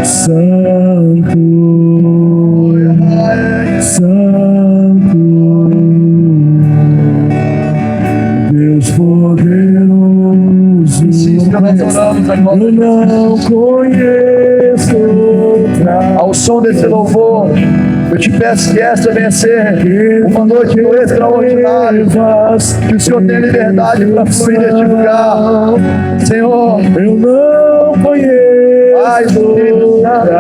Santo, Santo, Deus poderoso. Eu não conheço outra. Ao som desse louvor, eu te peço que esta venha ser uma noite extraordinária, que o Senhor tenha liberdade para fluir neste lugar. Senhor, eu não conheço. Pai, Espírito Santo,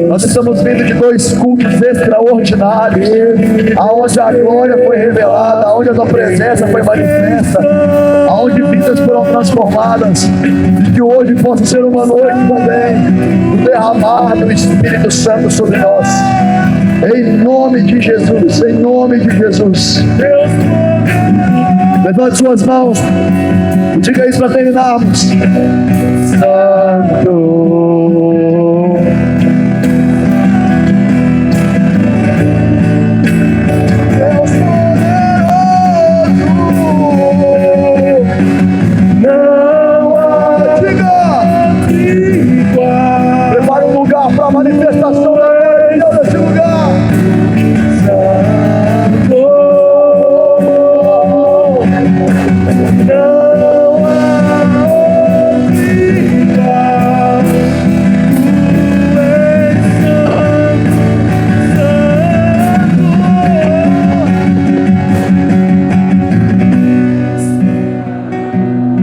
nós estamos vindo de 2 cultos extraordinários, aonde a glória foi revelada, aonde a tua presença foi manifesta, aonde vidas foram transformadas, e que hoje possa ser uma noite também do derramar do Espírito Santo sobre nós. Em nome de Jesus, em nome de Jesus. Levante suas mãos. Diga isso para terminarmos. Santo. Deus poderoso. Não há. Diga. Prepare um lugar para a manifestação da glória desse lugar.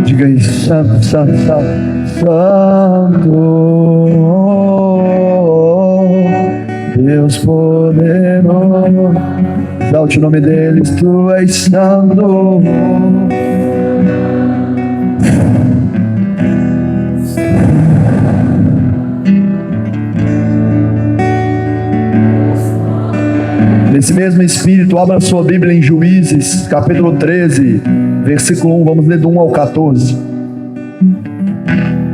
Diga isso, santo, santo, santo, santo, Deus poderoso, exalte o nome deles, tu és santo. Nesse mesmo espírito, abra sua Bíblia em Juízes, capítulo 13, versículo 1, vamos ler do 1 ao 14.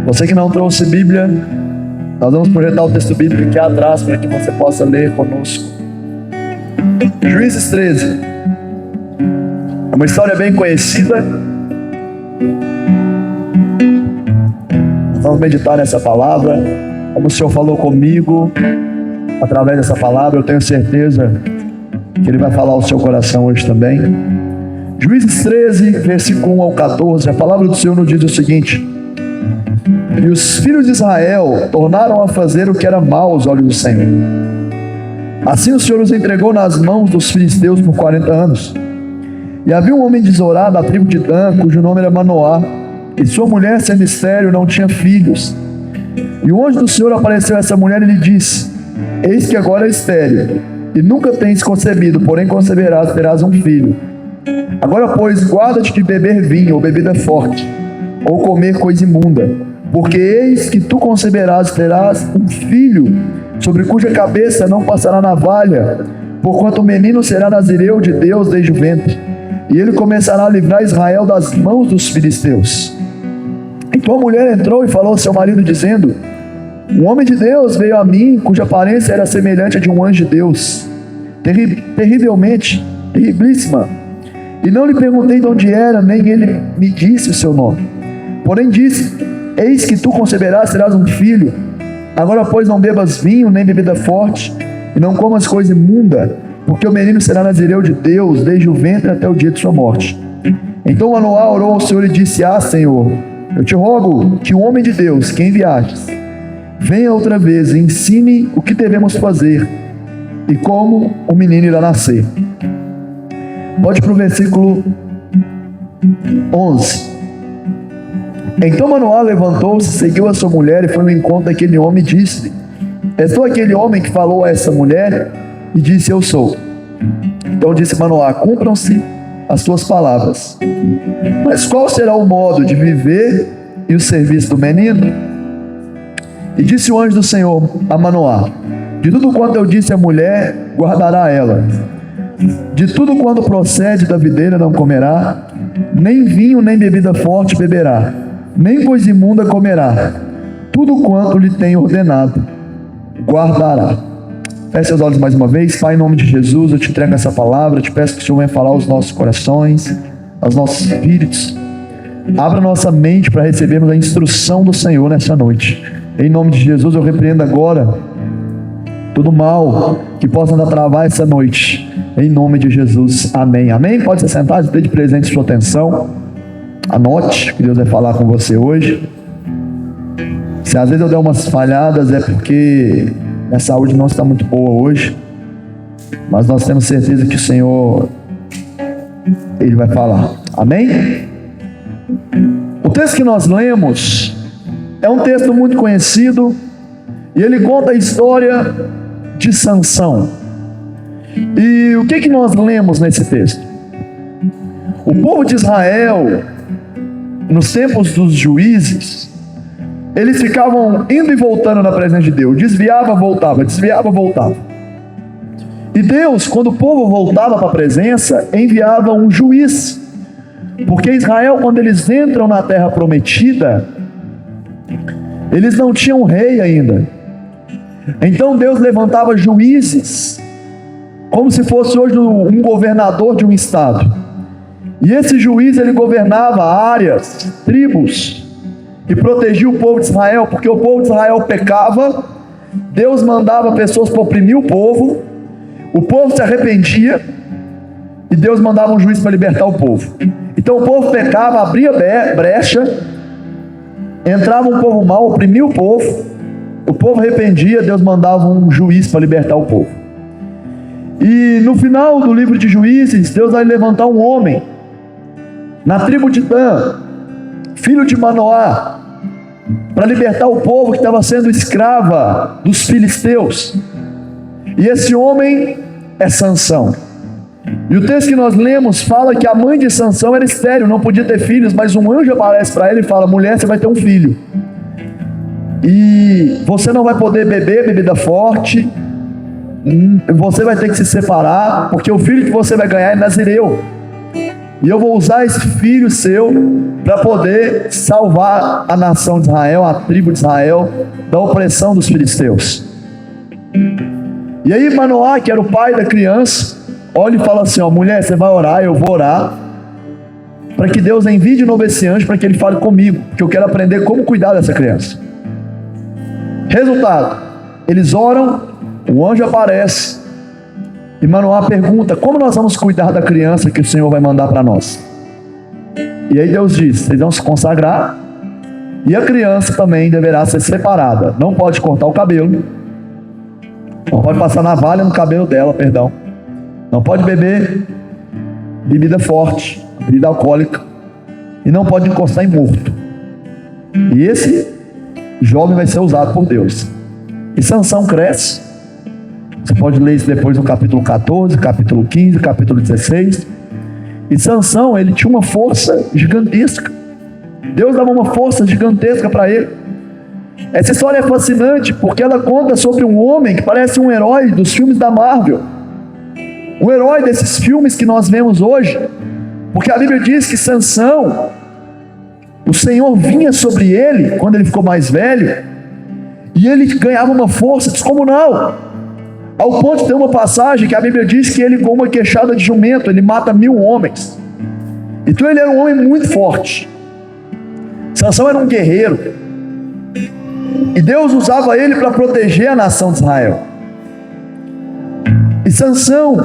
Você que não trouxe Bíblia, nós vamos projetar o texto bíblico aqui atrás para que você possa ler conosco. Juízes 13 é uma história bem conhecida. Nós vamos meditar nessa palavra, como o Senhor falou comigo através dessa palavra. Eu tenho certeza que Ele vai falar ao seu coração hoje também. Juízes 13, versículo 1 ao 14, a palavra do Senhor nos diz o seguinte: e os filhos de Israel tornaram a fazer o que era mal aos olhos do Senhor. Assim o Senhor os entregou nas mãos dos filisteus por 40 anos. E havia um homem de Zorá, da tribo de Dan, cujo nome era Manoá, e sua mulher, sendo estéril, não tinha filhos. E o anjo do Senhor apareceu a essa mulher e lhe disse: eis que agora é estéril, e nunca tens concebido, porém conceberás, terás um filho. Agora, pois, guarda-te de beber vinho ou bebida forte, ou comer coisa imunda, porque eis que tu conceberás, terás um filho, sobre cuja cabeça não passará navalha, porquanto o menino será nazireu de Deus desde o ventre, e ele começará a livrar Israel das mãos dos filisteus. Então a mulher entrou e falou ao seu marido, dizendo: um homem de Deus veio a mim, cuja aparência era semelhante a de um anjo de Deus, terribilíssima. E não lhe perguntei de onde era, nem ele me disse o seu nome. Porém disse: eis que tu conceberás, terás um filho. Agora, pois, não bebas vinho, nem bebida forte, e não comas coisa imunda, porque o menino será nazireu de Deus, desde o ventre até o dia de sua morte. Então Manoá orou ao Senhor e disse: ah, Senhor, eu te rogo que o homem de Deus, que enviastes, venha outra vez e ensine o que devemos fazer e como o menino irá nascer. Pode ir para o versículo 11. Então Manoá levantou-se, seguiu a sua mulher e foi ao encontro daquele homem e disse-lhe: és tu aquele homem que falou a essa mulher? E disse: eu sou. Então disse Manoá: cumpram-se as tuas palavras. Mas qual será o modo de viver e o serviço do menino? E disse o anjo do Senhor a Manoá: de tudo quanto eu disse à mulher, guardará ela. De tudo quanto procede da videira não comerá, nem vinho nem bebida forte beberá, nem coisa imunda comerá. Tudo quanto lhe tenho ordenado, guardará. Feche seus olhos mais uma vez. Pai, em nome de Jesus, eu te entrego essa palavra. Eu te peço que o Senhor venha falar aos nossos corações, aos nossos espíritos. Abra nossa mente para recebermos a instrução do Senhor nessa noite. Em nome de Jesus, eu repreendo agora todo mal que possa nos travar essa noite. Em nome de Jesus, amém. Amém? Pode se sentar, dê de presente sua atenção. Anote que Deus vai falar com você hoje. Se às vezes eu der umas falhadas, é porque minha saúde não está muito boa hoje. Mas nós temos certeza que o Senhor, Ele vai falar. Amém? O texto que nós lemos é um texto muito conhecido e ele conta a história de Sansão. E o que nós lemos nesse texto? O povo de Israel, nos tempos dos juízes, eles ficavam indo e voltando na presença de Deus, desviava, voltava. E Deus, quando o povo voltava para a presença, enviava um juiz, porque Israel, quando eles entram na terra prometida, eles não tinham rei ainda. Então Deus levantava juízes, como se fosse hoje um governador de um estado. E esse juiz, ele governava áreas, tribos, e protegia o povo de Israel, porque o povo de Israel pecava, Deus mandava pessoas para oprimir o povo se arrependia, e Deus mandava um juiz para libertar o povo. Então o povo pecava, abria brecha, entrava um povo mau, oprimia o povo arrependia, Deus mandava um juiz para libertar o povo. E no final do livro de Juízes, Deus vai levantar um homem, na tribo de Dan, filho de Manoá, para libertar o povo que estava sendo escrava dos filisteus. E esse homem é Sansão. E o texto que nós lemos fala que a mãe de Sansão era estéril, não podia ter filhos, mas um anjo aparece para ele e fala: mulher, você vai ter um filho. E você não vai poder beber bebida forte, você vai ter que se separar, porque o filho que você vai ganhar é nazireu. E eu vou usar esse filho seu para poder salvar a nação de Israel, a tribo de Israel, da opressão dos filisteus. E aí Manoá, que era o pai da criança, olha e fala assim: ó, mulher, você vai orar, eu vou orar, para que Deus envie de novo esse anjo, para que ele fale comigo, porque eu quero aprender como cuidar dessa criança. Resultado, eles oram, o anjo aparece, e Manoá pergunta: como nós vamos cuidar da criança que o Senhor vai mandar para nós? E aí Deus diz: vocês vão se consagrar, e a criança também deverá ser separada, não pode cortar o cabelo, não pode passar navalha no cabelo dela, não pode beber bebida forte, bebida alcoólica, e não pode encostar em morto. E esse jovem vai ser usado por Deus. E Sansão cresce. Você pode ler isso depois no capítulo 14, capítulo 15, capítulo 16. E Sansão, ele tinha uma força gigantesca. Deus dava uma força gigantesca para ele. Essa história é fascinante, porque ela conta sobre um homem que parece um herói dos filmes da Marvel, um herói desses filmes que nós vemos hoje, porque a Bíblia diz que Sansão, o Senhor vinha sobre ele quando ele ficou mais velho, e ele ganhava uma força descomunal, ao ponto de ter uma passagem que a Bíblia diz que ele, com uma queixada de jumento, ele mata 1000 homens. Então ele era um homem muito forte. Sansão era um guerreiro, e Deus usava ele para proteger a nação de Israel. E Sansão,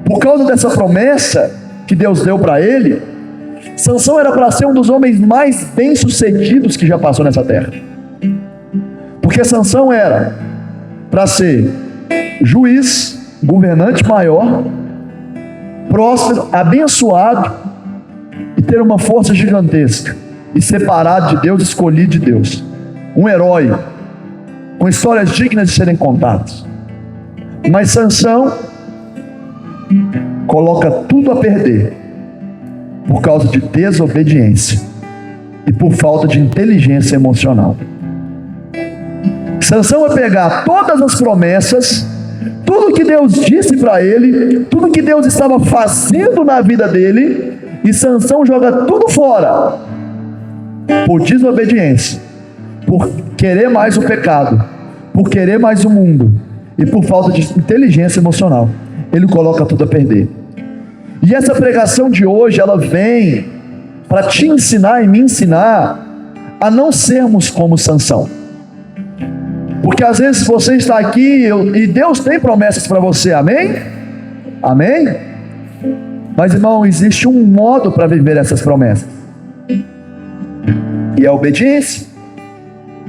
por causa dessa promessa que Deus deu para ele, Sansão era para ser um dos homens mais bem-sucedidos que já passou nessa terra. Porque Sansão era para ser juiz, governante maior, próspero, abençoado, e ter uma força gigantesca, e separado de Deus, escolhido de Deus. Um herói, com histórias dignas de serem contadas. Mas Sansão coloca tudo a perder por causa de desobediência e por falta de inteligência emocional. Sansão vai pegar todas as promessas, tudo que Deus disse para ele, tudo que Deus estava fazendo na vida dele, e Sansão joga tudo fora por desobediência, por querer mais o pecado, por querer mais o mundo e por falta de inteligência emocional. Ele coloca tudo a perder. E essa pregação de hoje, ela vem para te ensinar e me ensinar a não sermos como Sansão. Porque às vezes você está aqui e Deus tem promessas para você, amém? Amém? Mas, irmão, existe um modo para viver essas promessas, e é a obediência.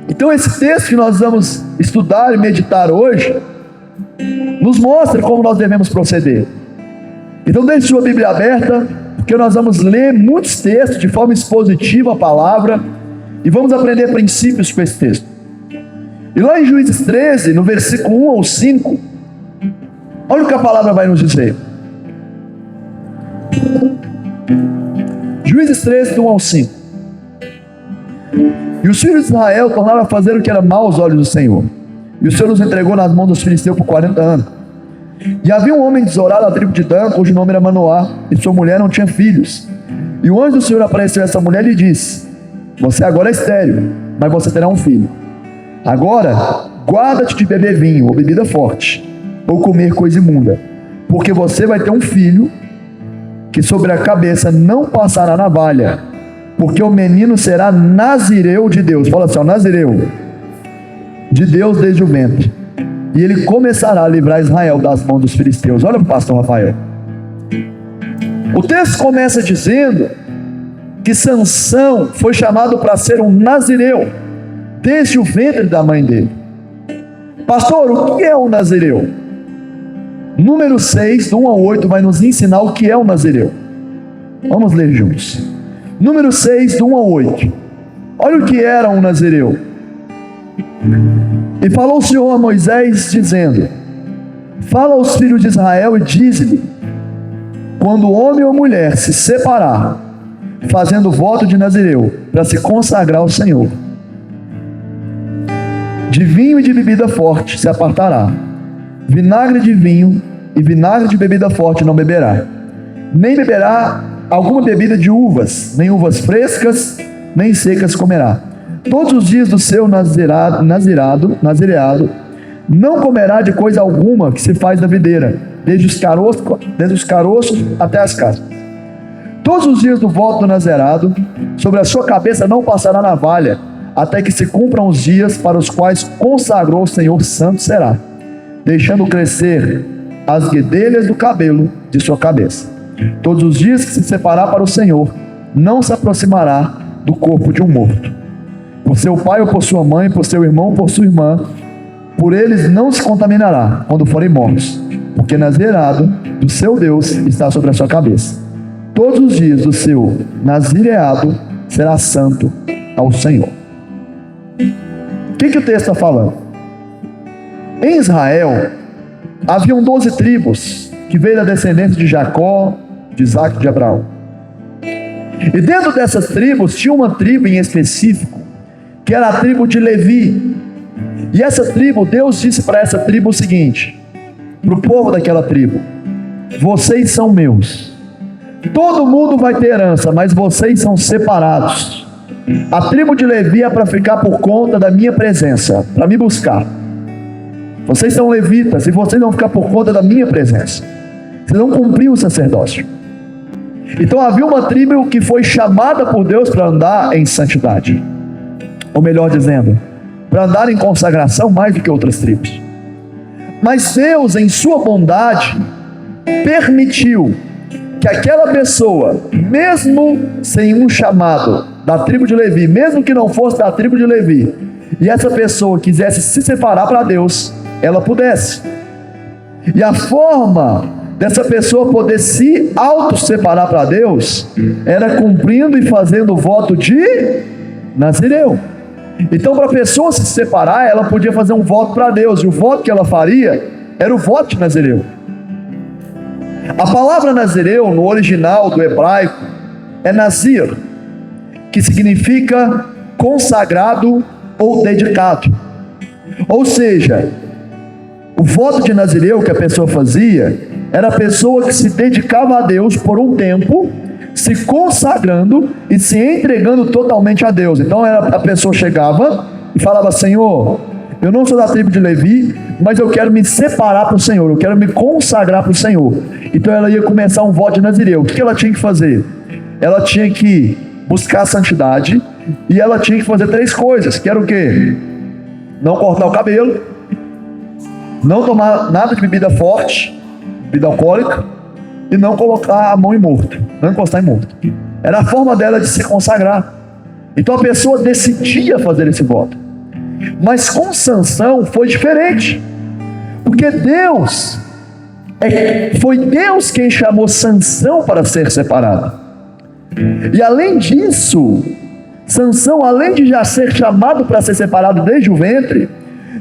Então esse texto que nós vamos estudar e meditar hoje nos mostra como nós devemos proceder. Então deixe sua Bíblia aberta, porque nós vamos ler muitos textos de forma expositiva a palavra e vamos aprender princípios com esse texto. E lá em Juízes 13, no versículo 1 ao 5, olha o que a palavra vai nos dizer. Juízes 13, do 1 ao 5. E os filhos de Israel tornaram a fazer o que era mau aos olhos do Senhor, e o Senhor os entregou nas mãos dos filisteus por 40 anos. E havia um homem de Zorá da tribo de Dan, cujo nome era Manoá, e sua mulher não tinha filhos. E o anjo do Senhor apareceu a essa mulher e lhe disse: você agora é estéril, mas você terá um filho. Agora, guarda-te de beber vinho ou bebida forte, ou comer coisa imunda, porque você vai ter um filho, que sobre a cabeça não passará navalha, porque o menino será nazireu de Deus. Fala assim, ó, nazireu de Deus desde o ventre, e ele começará a livrar Israel das mãos dos filisteus. Olha para o pastor Rafael. O texto começa dizendo que Sansão foi chamado para ser um nazireu desde o ventre da mãe dele. Pastor, o que é um nazireu? Número 6, do 1 ao 8, vai nos ensinar o que é um nazireu. Vamos ler juntos. Número 6, do 1 ao 8. Olha o que era um nazireu. E falou o Senhor a Moisés, dizendo: fala aos filhos de Israel e diz-lhe: quando homem ou mulher se separar, fazendo voto de nazireu, para se consagrar ao Senhor, de vinho e de bebida forte se apartará, vinagre de vinho e vinagre de bebida forte não beberá, nem beberá alguma bebida de uvas, nem uvas frescas, nem secas comerá. Todos os dias do seu nazireado, não comerá de coisa alguma que se faz da videira, desde os caroços até as cascas. Todos os dias do voto do nazirado, sobre a sua cabeça não passará navalha, até que se cumpram os dias para os quais consagrou o Senhor, santo será, deixando crescer as guedelhas do cabelo de sua cabeça. Todos os dias que se separar para o Senhor, não se aproximará do corpo de um morto. Por seu pai ou por sua mãe, por seu irmão ou por sua irmã, por eles não se contaminará quando forem mortos, porque nazireado do seu Deus está sobre a sua cabeça. Todos os dias do seu nazireado será santo ao Senhor. O que o texto está falando? Em Israel haviam 12 tribos que veio da descendência de Jacó, de Isaac e de Abraão. E dentro dessas tribos tinha uma tribo em específico, que era a tribo de Levi. E essa tribo, Deus disse para essa tribo o seguinte, para o povo daquela tribo: vocês são meus. Todo mundo vai ter herança, mas vocês são separados. A tribo de Levi é para ficar por conta da minha presença, para me buscar. Vocês são levitas e vocês vão ficar por conta da minha presença. Vocês vão cumprir o sacerdócio. Então havia uma tribo que foi chamada por Deus para andar em santidade, ou melhor dizendo, para andar em consagração mais do que outras tribos. Mas Deus, em sua bondade, permitiu que aquela pessoa, mesmo sem um chamado da tribo de Levi, mesmo que não fosse da tribo de Levi, e essa pessoa quisesse se separar para Deus, ela pudesse. E a forma dessa pessoa poder se auto-separar para Deus era cumprindo e fazendo o voto de nazireu. Então, para a pessoa se separar, ela podia fazer um voto para Deus, e o voto que ela faria era o voto de nazireu. A palavra nazireu, no original do hebraico, é nazir, que significa consagrado ou dedicado. Ou seja, o voto de nazireu que a pessoa fazia era a pessoa que se dedicava a Deus por um tempo, se consagrando e se entregando totalmente a Deus. Então a pessoa chegava e falava: Senhor, eu não sou da tribo de Levi, mas eu quero me separar para o Senhor, eu quero me consagrar para o Senhor. Então ela ia começar um voto de nazireu. O que ela tinha que fazer? Ela tinha que buscar a santidade, e ela tinha que fazer 3 coisas, que era o quê? Não cortar o cabelo, não tomar nada de bebida forte, bebida alcoólica, e não colocar a mão em morto, não encostar em morto. Era a forma dela de se consagrar. Então a pessoa decidia fazer esse voto. Mas com Sansão foi diferente, porque foi Deus quem chamou Sansão para ser separado. E além disso, Sansão, além de já ser chamado para ser separado desde o ventre,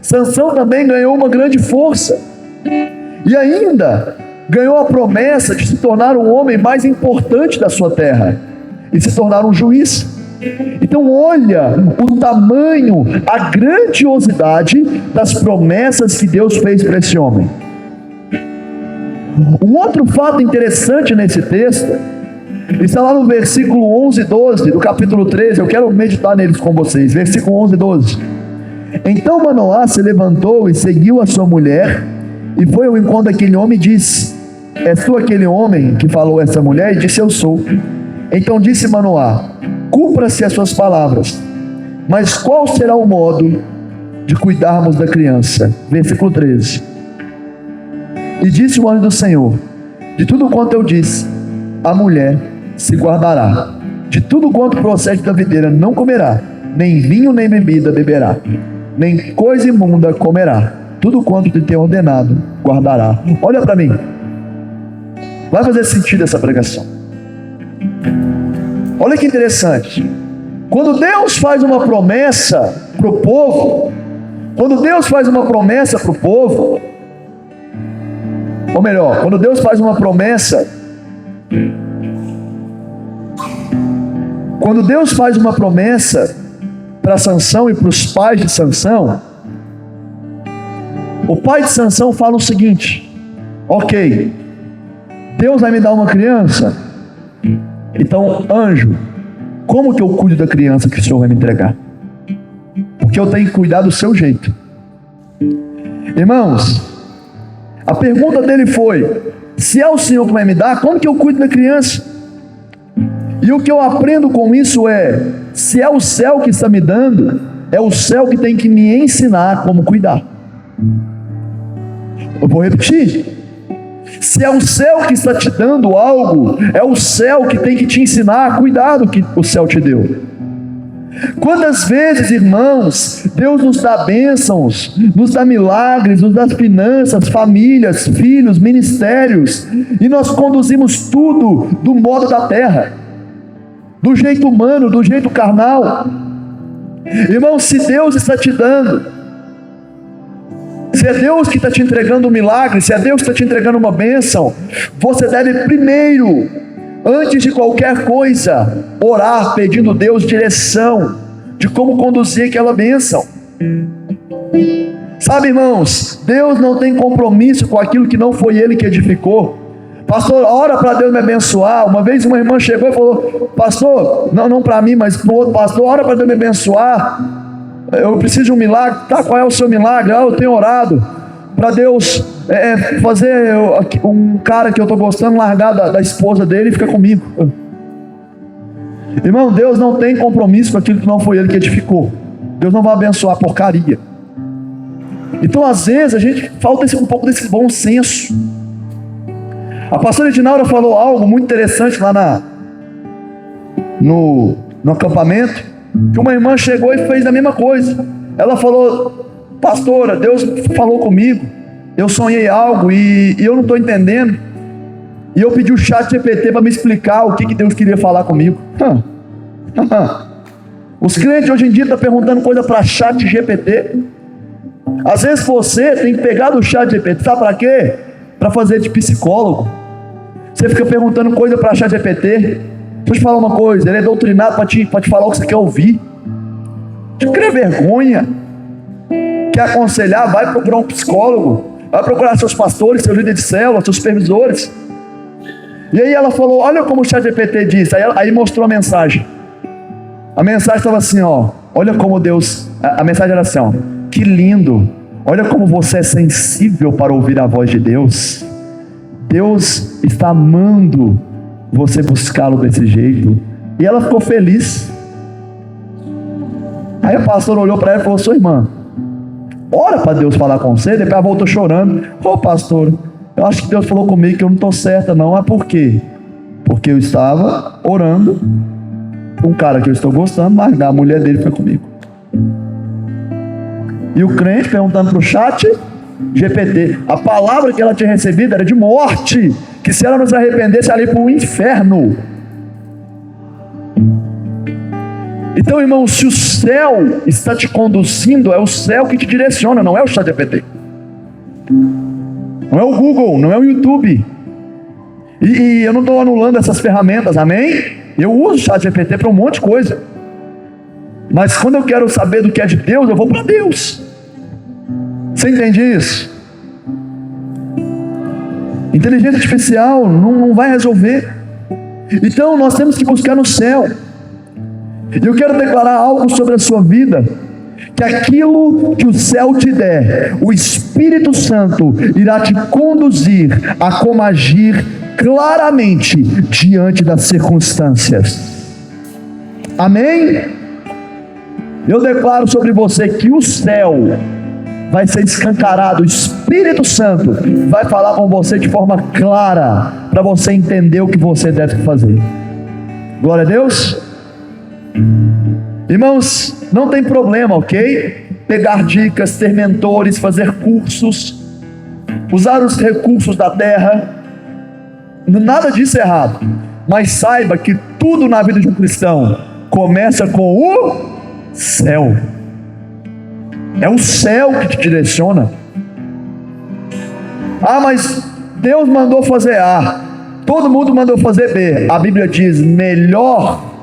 Sansão também ganhou uma grande força, e ainda ganhou a promessa de se tornar o homem mais importante da sua terra, e se tornar um juiz. Então olha o tamanho, a grandiosidade das promessas que Deus fez para esse homem. Um outro fato interessante nesse texto está lá no versículo 11 e 12 do capítulo 13. Eu quero meditar neles com vocês. Versículo 11 e 12. Então Manoá se levantou e seguiu a sua mulher, e foi ao encontro daquele homem e disse: és tu aquele homem que falou a essa mulher? E disse: eu sou. Então disse Manoá: cumpra-se as suas palavras, mas qual será o modo de cuidarmos da criança? Versículo 13. E disse o anjo do Senhor: de tudo quanto eu disse, a mulher se guardará. De tudo quanto procede da videira não comerá, nem vinho nem bebida beberá, nem coisa imunda comerá. Tudo quanto te tem ordenado, guardará. Olha para mim. Vai fazer sentido essa pregação. Olha que interessante. Quando Deus faz uma promessa para o povo, quando Deus faz uma promessa para o povo, ou melhor, quando Deus faz uma promessa, quando Deus faz uma promessa para Sansão e para os pais de Sansão, o pai de Sansão fala o seguinte: ok, Deus vai me dar uma criança, então, anjo, como que eu cuido da criança que o Senhor vai me entregar? Porque eu tenho que cuidar do seu jeito. Irmãos, a pergunta dele foi: se é o Senhor que vai me dar, como que eu cuido da criança? E o que eu aprendo com isso é: se é o céu que está me dando, é o céu que tem que me ensinar como cuidar. Eu vou repetir. Se é o céu que está te dando algo, é o céu que tem que te ensinar a cuidar do que o céu te deu. Quantas vezes, irmãos, Deus nos dá bênçãos, nos dá milagres, nos dá finanças, famílias, filhos, ministérios, e nós conduzimos tudo do modo da terra, do jeito humano, do jeito carnal. Irmão, se Deus está te dando, se é Deus que está te entregando um milagre, se é Deus que está te entregando uma bênção, você deve primeiro, antes de qualquer coisa, orar pedindo a Deus direção de como conduzir aquela bênção. Sabe, irmãos, Deus não tem compromisso com aquilo que não foi Ele que edificou. Pastor, ora para Deus me abençoar. Uma vez uma irmã chegou e falou: pastor, não para mim, mas para o outro pastor, ora para Deus me abençoar. Eu preciso de um milagre. Tá, qual é o seu milagre? Eu tenho orado para Deus fazer um cara que eu estou gostando largar da esposa dele e ficar comigo. Irmão, Deus não tem compromisso com aquilo que não foi Ele que edificou. Deus não vai abençoar porcaria. Então às vezes a gente falta um pouco desse bom senso. A pastora Edinaura falou algo muito interessante lá no acampamento, que uma irmã chegou e fez a mesma coisa. Ela falou: pastora, Deus falou comigo, eu sonhei algo e eu não estou entendendo, e eu pedi o ChatGPT para me explicar o que Deus queria falar comigo. Os crentes hoje em dia estão perguntando coisa para ChatGPT. Às vezes você tem que pegar do ChatGPT, sabe para quê? Para fazer de psicólogo. Você fica perguntando coisa para ChatGPT. Deixa eu te falar uma coisa: ele é doutrinado para te falar o que você quer ouvir. Te crer vergonha. Quer aconselhar? Vai procurar um psicólogo. Vai procurar seus pastores, seus líderes de célula, seus supervisores. E aí ela falou: olha como o ChatGPT disse. Aí mostrou a mensagem. A mensagem estava assim, ó: olha como Deus... A mensagem era assim, ó: que lindo. Olha como você é sensível para ouvir a voz de Deus. Deus está amando você buscá-lo desse jeito. E ela ficou feliz. Aí o pastor olhou para ela e falou: sua irmã, ora para Deus falar com você. Depois ela voltou chorando: ô pastor, eu acho que Deus falou comigo que eu não estou certa não. Mas por quê? Porque eu estava orando com um cara que eu estou gostando, mas a mulher dele foi comigo. E o crente perguntando para o chat GPT, a palavra que ela tinha recebido era de morte, que se ela não se arrependesse, ela ia para o inferno. Então, irmão, se o céu está te conduzindo, é o céu que te direciona, não é o chat GPT, não é o Google, não é o YouTube. E eu não estou anulando essas ferramentas, amém? Eu uso o chat GPT para um monte de coisa, mas quando eu quero saber do que é de Deus, eu vou para Deus. Você entende isso? Inteligência artificial não vai resolver. Então nós temos que buscar no céu. E eu quero declarar algo sobre a sua vida, que aquilo que o céu te der, o Espírito Santo irá te conduzir a como agir claramente diante das circunstâncias. Amém? Eu declaro sobre você que o céu vai ser escancarado, o Espírito Santo vai falar com você de forma clara, para você entender o que você deve fazer. Glória a Deus. Irmãos, não tem problema, ok? Pegar dicas, ter mentores, fazer cursos, usar os recursos da terra, nada disso é errado. Mas saiba que tudo na vida de um cristão começa com o céu. É o céu que te direciona. Ah, mas Deus mandou fazer A, todo mundo mandou fazer B. A Bíblia diz: melhor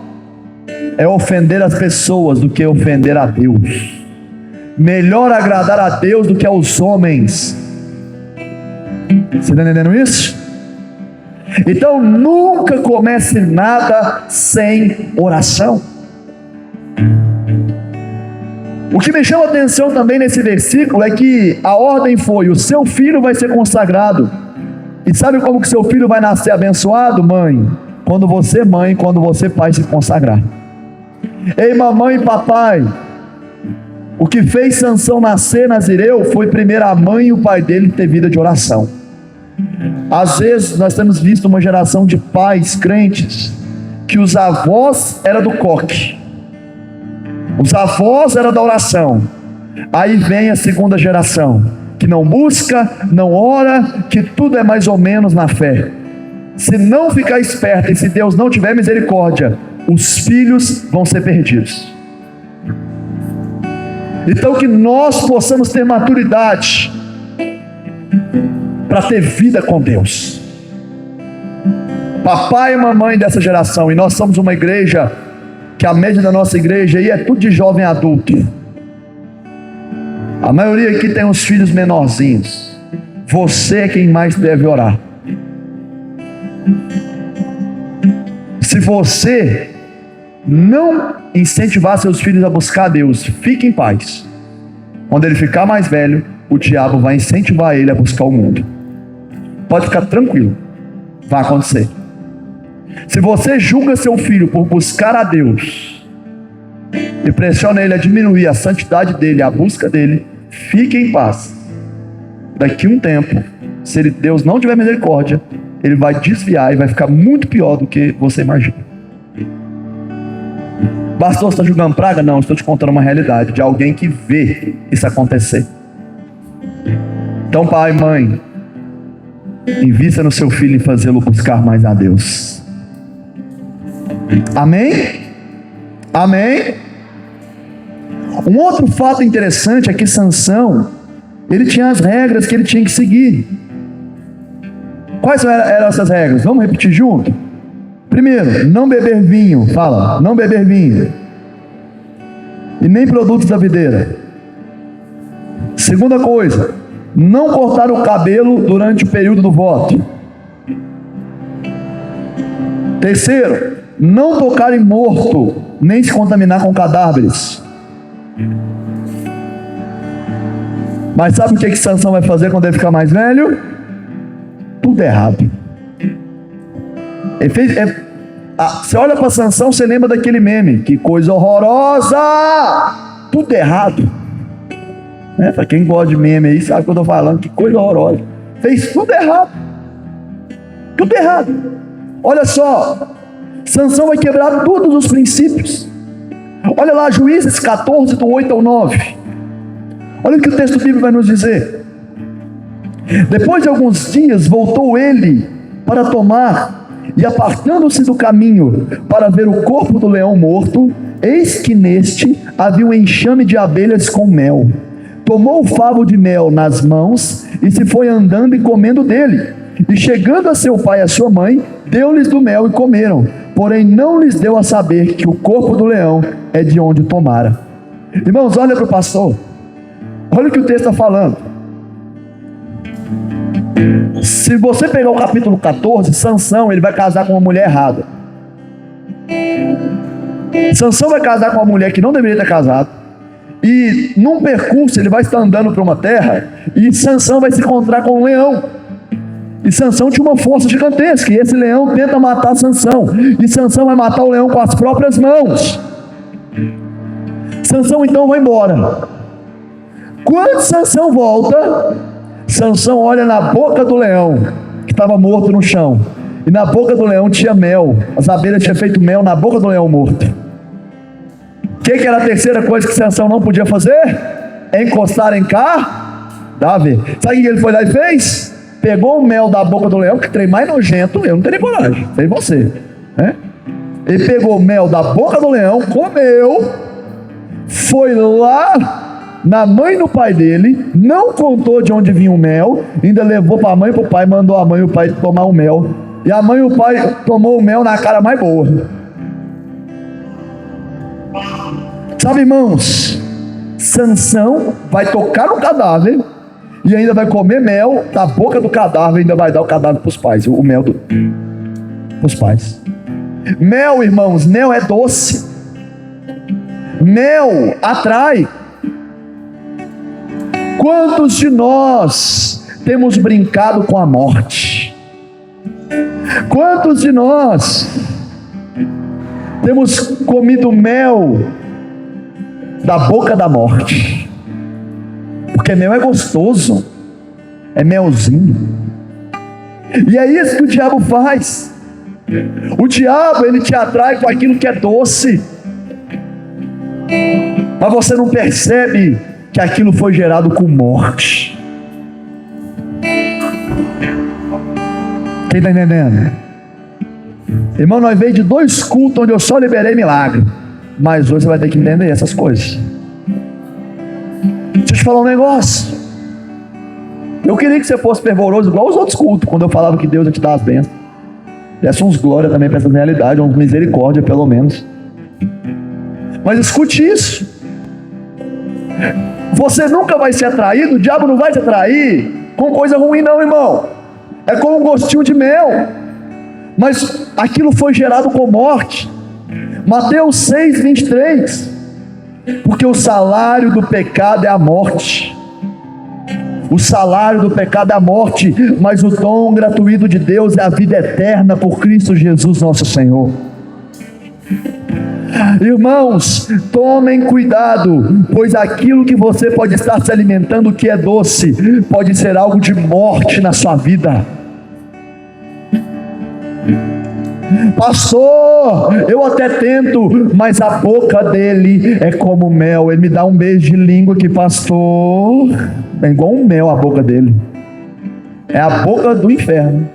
é ofender as pessoas do que ofender a Deus. Melhor agradar a Deus do que aos homens. Você está entendendo isso? Então nunca comece nada sem oração. O que me chama a atenção também nesse versículo é que a ordem foi: o seu filho vai ser consagrado. E sabe como que seu filho vai nascer abençoado, mãe? Quando você, mãe, quando você, pai, se consagrar. Ei, mamãe e papai, o que fez Sansão nascer nazireu foi primeiro a mãe e o pai dele ter vida de oração. Às vezes nós temos visto uma geração de pais crentes que os avós eram do coque, os avós eram da oração. Aí vem a segunda geração, que não busca, não ora, que tudo é mais ou menos na fé. Se não ficar esperto e se Deus não tiver misericórdia, os filhos vão ser perdidos. Então que nós possamos ter maturidade para ter vida com Deus. Papai e mamãe dessa geração, e nós somos uma igreja que a média da nossa igreja aí é tudo de jovem adulto. A maioria aqui tem os filhos menorzinhos. Você é quem mais deve orar. Se você não incentivar seus filhos a buscar Deus, fique em paz. Quando ele ficar mais velho, o diabo vai incentivar ele a buscar o mundo. Pode ficar tranquilo, vai acontecer. Se você julga seu filho por buscar a Deus e pressiona ele a diminuir a santidade dele, a busca dele, fique em paz. Daqui a um tempo, se Deus não tiver misericórdia, ele vai desviar e vai ficar muito pior do que você imagina. Pastor, você está julgando praga? Não, estou te contando uma realidade de alguém que vê isso acontecer. Então, pai, mãe, invista no seu filho em fazê-lo buscar mais a Deus. Amém? Amém? Um outro fato interessante é que Sansão, ele tinha as regras que ele tinha que seguir. Quais eram essas regras? Vamos repetir junto? Primeiro, não beber vinho. Fala, não beber vinho. E nem produtos da videira. Segunda coisa, não cortar o cabelo durante o período do voto. Terceiro, não tocar em morto, nem se contaminar com cadáveres. Mas sabe o que Sansão vai fazer quando ele ficar mais velho? Tudo errado. Você olha para Sansão, você lembra daquele meme, que coisa horrorosa, tudo errado. Para quem gosta de meme aí, sabe o que eu estou falando, que coisa horrorosa. Fez tudo errado. Tudo errado. Olha só, Sansão vai quebrar todos os princípios. Olha lá, Juízes 14, do 8 ao 9. Olha o que o texto bíblico vai nos dizer. Depois de alguns dias, voltou ele para tomar, e apartando-se do caminho para ver o corpo do leão morto, eis que neste havia um enxame de abelhas com mel. Tomou o favo de mel nas mãos e se foi andando e comendo dele. E chegando a seu pai e a sua mãe, deu-lhes do mel e comeram. Porém não lhes deu a saber que o corpo do leão é de onde tomara. Irmãos, olha para o pastor. Olha o que o texto está falando. Se você pegar o capítulo 14, Sansão, ele vai casar com uma mulher errada. Sansão vai casar com uma mulher que não deveria ter casado. E num percurso ele vai estar andando para uma terra, e Sansão vai se encontrar com um leão. E Sansão tinha uma força gigantesca, e esse leão tenta matar Sansão. E Sansão vai matar o leão com as próprias mãos. Sansão então vai embora. Quando Sansão volta, Sansão olha na boca do leão, que estava morto no chão. E na boca do leão tinha mel. As abelhas tinham feito mel na boca do leão morto. O que era a terceira coisa que Sansão não podia fazer? Encostar em cadáver. Sabe o que ele foi lá e fez? Pegou o mel da boca do leão, que trem mais nojento, eu não teria coragem, fez você, né? Ele pegou o mel da boca do leão, comeu, foi lá na mãe e no pai dele, não contou de onde vinha o mel, ainda levou para a mãe e para o pai, mandou a mãe e o pai tomar o mel, e a mãe e o pai tomou o mel na cara mais boa. Sabe, irmãos, Sansão vai tocar no cadáver e ainda vai comer mel da boca do cadáver, ainda vai dar o cadáver para os pais, o mel para os pais. Mel, irmãos, mel é doce, mel atrai. Quantos de nós temos brincado com a morte? Quantos de nós temos comido mel da boca da morte? Porque mel é gostoso, é melzinho. E é isso que o diabo faz. O diabo, ele te atrai com aquilo que é doce, mas você não percebe que aquilo foi gerado com morte. Quem está entendendo? Irmão, nós veio de 2 cultos onde eu só liberei milagre, mas hoje você vai ter que entender essas coisas. Deixa eu te falar um negócio. Eu queria que você fosse fervoroso igual os outros cultos, quando eu falava que Deus ia te dar as bênçãos. Desse uns glória também para essa realidade, uns misericórdia pelo menos. Mas escute isso. Você nunca vai ser atraído, o diabo não vai te atrair com coisa ruim não, irmão. É como um gostinho de mel. Mas aquilo foi gerado com morte. Mateus 6, 23. Porque o salário do pecado é a morte. O salário do pecado é a morte, mas o dom gratuito de Deus é a vida eterna por Cristo Jesus nosso Senhor. Irmãos, tomem cuidado, pois aquilo que você pode estar se alimentando que é doce, pode ser algo de morte na sua vida. Pastor, eu até tento, mas a boca dele é como mel. Ele me dá um beijo de língua que, pastor, é igual um mel a boca dele. É a boca do inferno.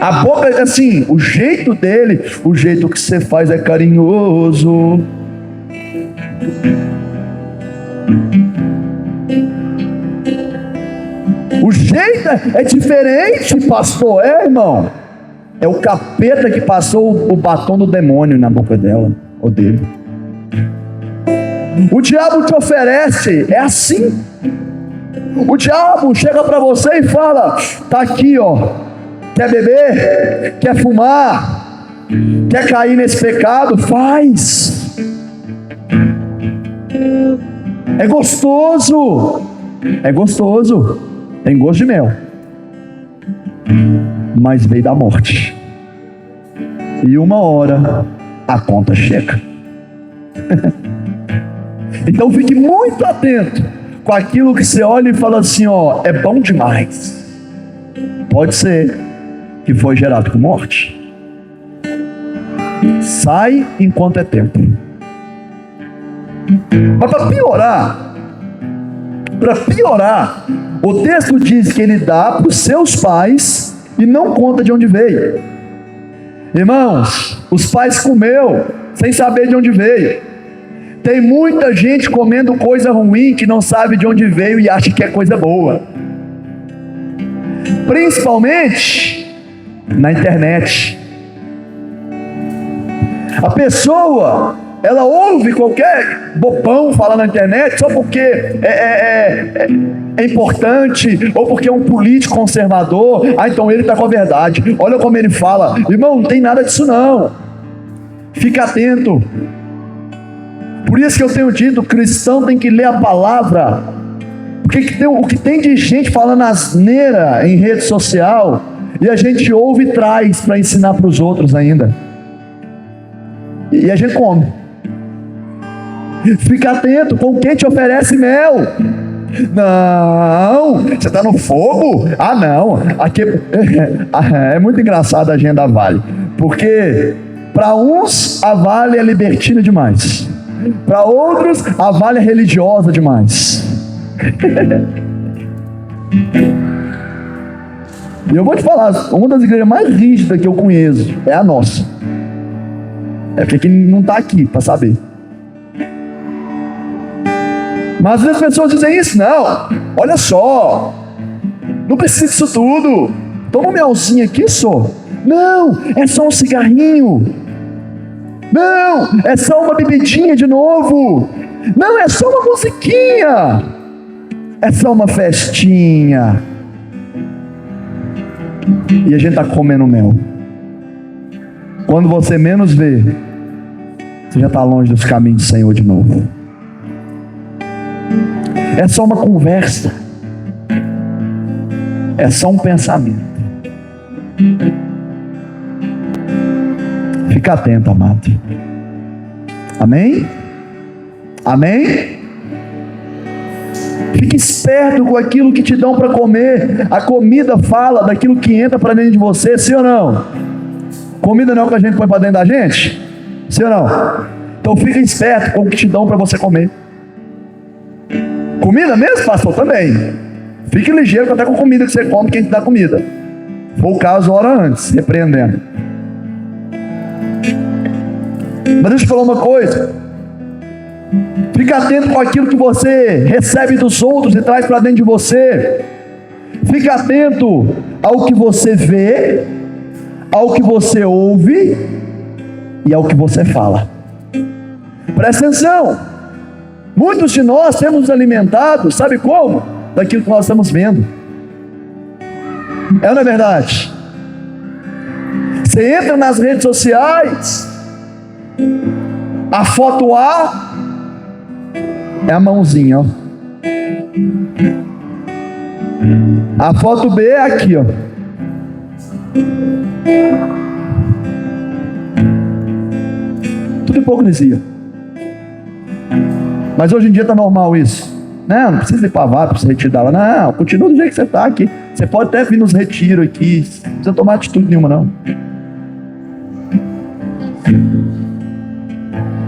A boca, assim, o jeito dele, o jeito que você faz é carinhoso. O jeito é diferente, pastor, irmão. É o capeta que passou o batom do demônio na boca dela, ou dele. O diabo te oferece, é assim. O diabo chega para você e fala: tá aqui, ó. Quer beber? Quer fumar? Quer cair nesse pecado? Faz. É gostoso. É gostoso. Tem gosto de mel. Mas veio da morte. e uma hora a conta chega. Então fique muito atento com aquilo que você olha e fala assim, ó, é bom demais. Pode ser que foi gerado com morte. Sai enquanto é tempo. Mas para piorar, o texto diz que ele dá para os seus pais e não conta de onde veio. Irmãos, os pais comeu sem saber de onde veio. Tem muita gente comendo coisa ruim que não sabe de onde veio e acha que é coisa boa. Principalmente na internet. A pessoa, ela ouve qualquer bobão falar na internet só porque é importante, ou porque é um político conservador. Então ele está com a verdade. Olha como ele fala. Irmão, não tem nada disso não. Fica atento. Por isso que eu tenho dito, o cristão tem que ler a palavra. Porque o que tem de gente falando asneira em rede social, e a gente ouve e traz para ensinar para os outros ainda. E a gente come. Fica atento com quem te oferece mel. Não, você está no fogo? Ah não, aqui é muito engraçado a agenda Vale. Porque para uns a Vale é libertina demais, para outros a Vale é religiosa demais. E eu vou te falar, uma das igrejas mais rígidas que eu conheço é a nossa. É porque não está aqui para saber. Mas às vezes as pessoas dizem isso. Não, olha só, não precisa disso tudo. Toma um melzinho aqui só. Não, é só um cigarrinho. Não, é só uma bebidinha de novo. Não, é só uma musiquinha. É só uma festinha. E a gente está comendo mel. Quando você menos vê, você já está longe dos caminhos do Senhor de novo. É só uma conversa. É só um pensamento. Fica atento, amado. Amém? Amém? Fique esperto com aquilo que te dão para comer. A comida fala daquilo que entra para dentro de você, sim ou não? Comida não é o que a gente põe para dentro da gente? Sim ou não? Então fica esperto com o que te dão para você comer. Comida mesmo, pastor? Também. Fique ligeiro até com comida que você come, quem te dá comida. Foi o caso, hora antes, repreendendo. Mas deixa eu falar uma coisa. Fica atento com aquilo que você recebe dos outros e traz para dentro de você. Fica atento ao que você vê, ao que você ouve e ao que você fala. Presta atenção. Muitos de nós temos nos alimentado, sabe como? Daquilo que nós estamos vendo. É ou não é verdade? Você entra nas redes sociais, a foto A é a mãozinha, ó. A foto B é aqui, ó. Tudo hipocrisia. Mas hoje em dia está normal isso. Não precisa ir para a VAR, precisa retirar lá. Não, continua do jeito que você está aqui. Você pode até vir nos retiros aqui. Não precisa tomar atitude nenhuma, não.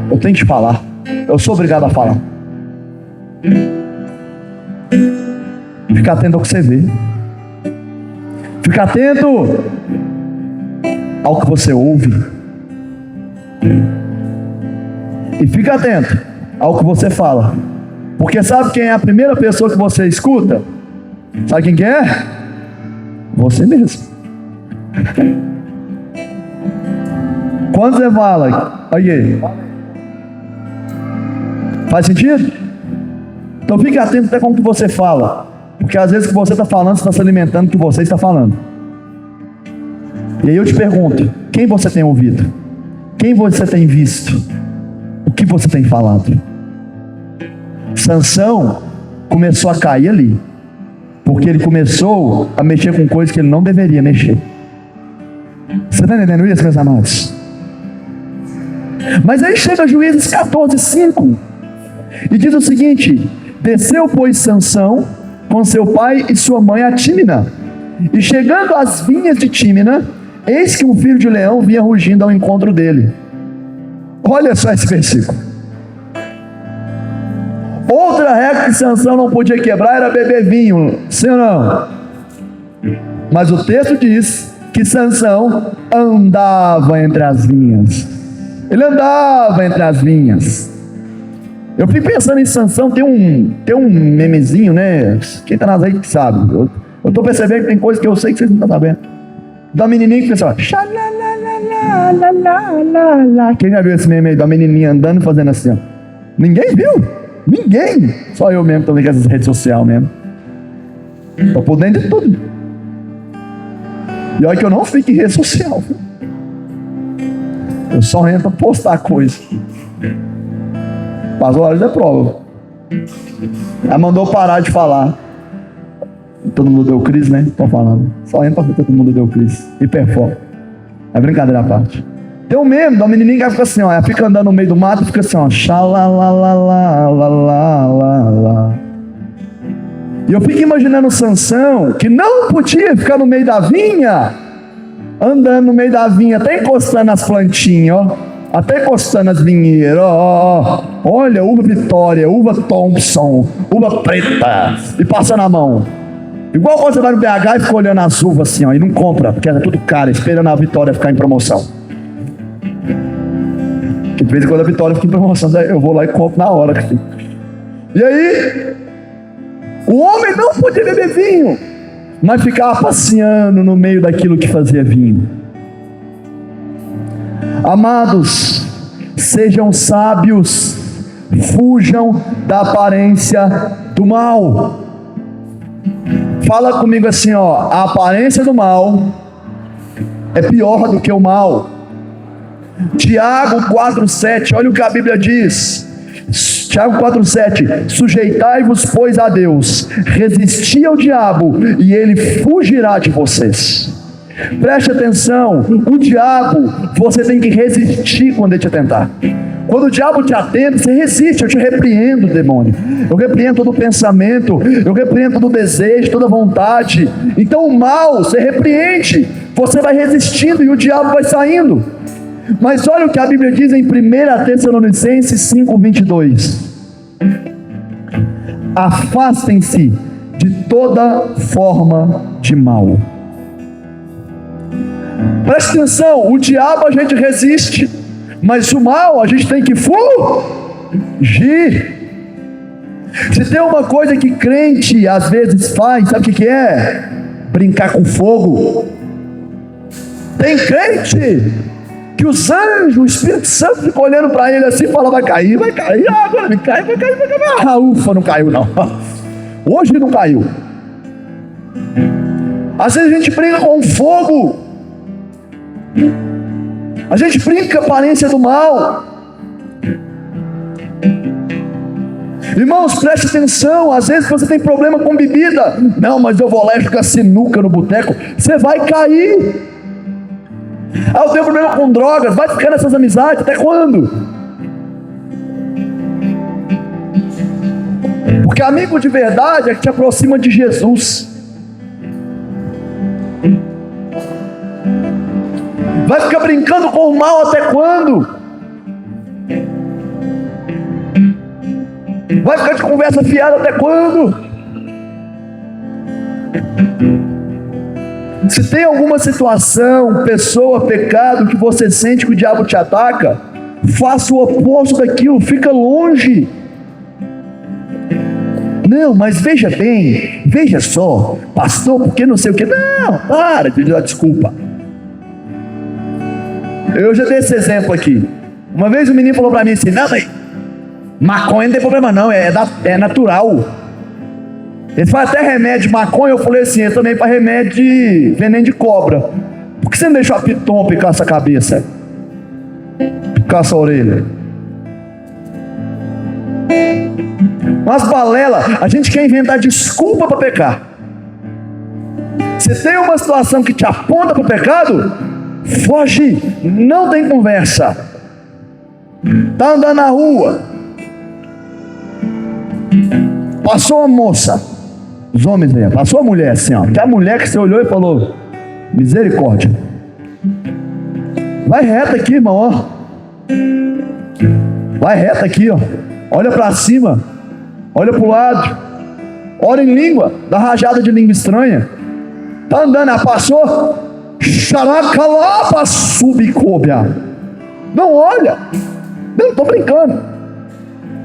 Eu tenho que te falar. Eu sou obrigado a falar. Fica atento ao que você vê. Fica atento ao que você ouve. E fica atento ao que você fala. Porque sabe quem é a primeira pessoa que você escuta? Sabe quem que é? Você mesmo. Quando você fala, aí, faz sentido? Então fique atento até com o que você fala. Porque às vezes o que você está falando, você está se alimentando do que você está falando. E aí eu te pergunto, quem você tem ouvido? Quem você tem visto? O que você tem falado? Sansão começou a cair ali, porque ele começou a mexer com coisas que ele não deveria mexer. Você está entendendo isso, meus amados? Mas aí chega Juízes 14:5 e diz o seguinte: desceu, pois, Sansão com seu pai e sua mãe a Tímina, e chegando às vinhas de Tímina, eis que um filho de leão vinha rugindo ao encontro dele. Olha só esse versículo. Outra regra que Sansão não podia quebrar era beber vinho, sim ou não? Mas o texto diz que Sansão andava entre as vinhas. Ele andava entre as vinhas. Eu fico pensando em Sansão, tem um memezinho, né? Quem tá nas aí que sabe. Eu tô percebendo que tem coisa que eu sei que vocês não estão sabendo. Da menininha que pensa, quem já viu esse meme aí da menininha andando e fazendo assim, ó? Ninguém viu? Ninguém. Só eu mesmo também com essas redes sociais mesmo. Tô por dentro de tudo. E olha que eu não fico em rede social, viu? Eu só entro pra postar coisa. Pastor Larissa é prova. Ela mandou parar de falar. Todo mundo deu crise, né? Tô falando. Só entra pra todo mundo deu crise. Hiperfoco. É brincadeira à parte. Tem um meme da menininha que fica assim, ó. Ela fica andando no meio do mato e fica assim, ó. Xalalalalalalala. E eu fico imaginando Sansão, que não podia ficar no meio da vinha, andando no meio da vinha, até encostando nas plantinhas, ó. Até encostando nas vinheiras, ó. Olha, uva Vitória, uva Thompson, uva preta, e passa na mão. Igual quando você vai no BH e fica olhando as uvas assim, ó, e não compra, porque é tudo caro, esperando a Vitória ficar em promoção. Que de vez em quando a Vitória fica em promoção, eu vou lá e compro na hora. E aí, o homem não podia beber vinho, mas ficava passeando no meio daquilo que fazia vinho. Amados, sejam sábios, fujam da aparência do mal. Fala comigo assim, ó, a aparência do mal é pior do que o mal. Tiago 4:7, olha o que a Bíblia diz. Tiago 4:7, sujeitai-vos, pois, a Deus, resisti ao diabo, e ele fugirá de vocês. Preste atenção, o diabo, você tem que resistir quando ele te tentar. Quando o diabo te atenta, você resiste. Eu te repreendo, demônio. Eu repreendo todo pensamento, eu repreendo todo desejo, toda vontade. Então o mal, você repreende, você vai resistindo e o diabo vai saindo. Mas olha o que a Bíblia diz em 1 Tessalonicenses 5:22. Afastem-se de toda forma de mal. Preste atenção, o diabo a gente resiste, mas o mal a gente tem que fugir. Se tem uma coisa que crente às vezes faz, sabe o que é? Brincar com fogo. Tem crente que os anjos, o Espírito Santo fica olhando para ele assim e fala, vai cair, agora vai cair. Ah, ufa, não caiu não. Hoje não caiu. Às vezes a gente brinca com fogo. A gente brinca com a aparência do mal. Irmãos, preste atenção. Às vezes você tem problema com bebida. Não, mas eu vou lá e jogar sinuca no boteco. Você vai cair. Ah, eu tenho problema com drogas. Vai ficar nessas amizades até quando? Porque amigo de verdade é que te aproxima de Jesus. Vai ficar brincando com o mal até quando? Vai ficar de conversa fiada até quando? Se tem alguma situação, pessoa, pecado que você sente que o diabo te ataca, faça o oposto daquilo, fica longe. Não, mas veja bem, veja só, pastor, porque não sei o que. Não, para de dar desculpa. Eu já dei esse exemplo aqui. Uma vez o menino falou pra mim assim, não, mas maconha não tem problema não, é natural. Ele faz até remédio de maconha. Eu falei assim, ele também faz remédio de veneno de cobra. Por que você não deixou a piton picar essa cabeça? Picar essa orelha? Umas balelas, a gente quer inventar desculpa para pecar. Se tem uma situação que te aponta para o pecado, foge, não tem conversa. Está andando na rua, passou uma moça, os homens aí, passou a mulher assim, ó, que a mulher que você olhou e falou, misericórdia, vai reto aqui, irmão, ó, vai reto aqui, ó, olha para cima, olha para o lado, ora em língua, dá rajada de língua estranha, tá andando, ela passou, xaracalapa subicóbia, não olha, não estou brincando,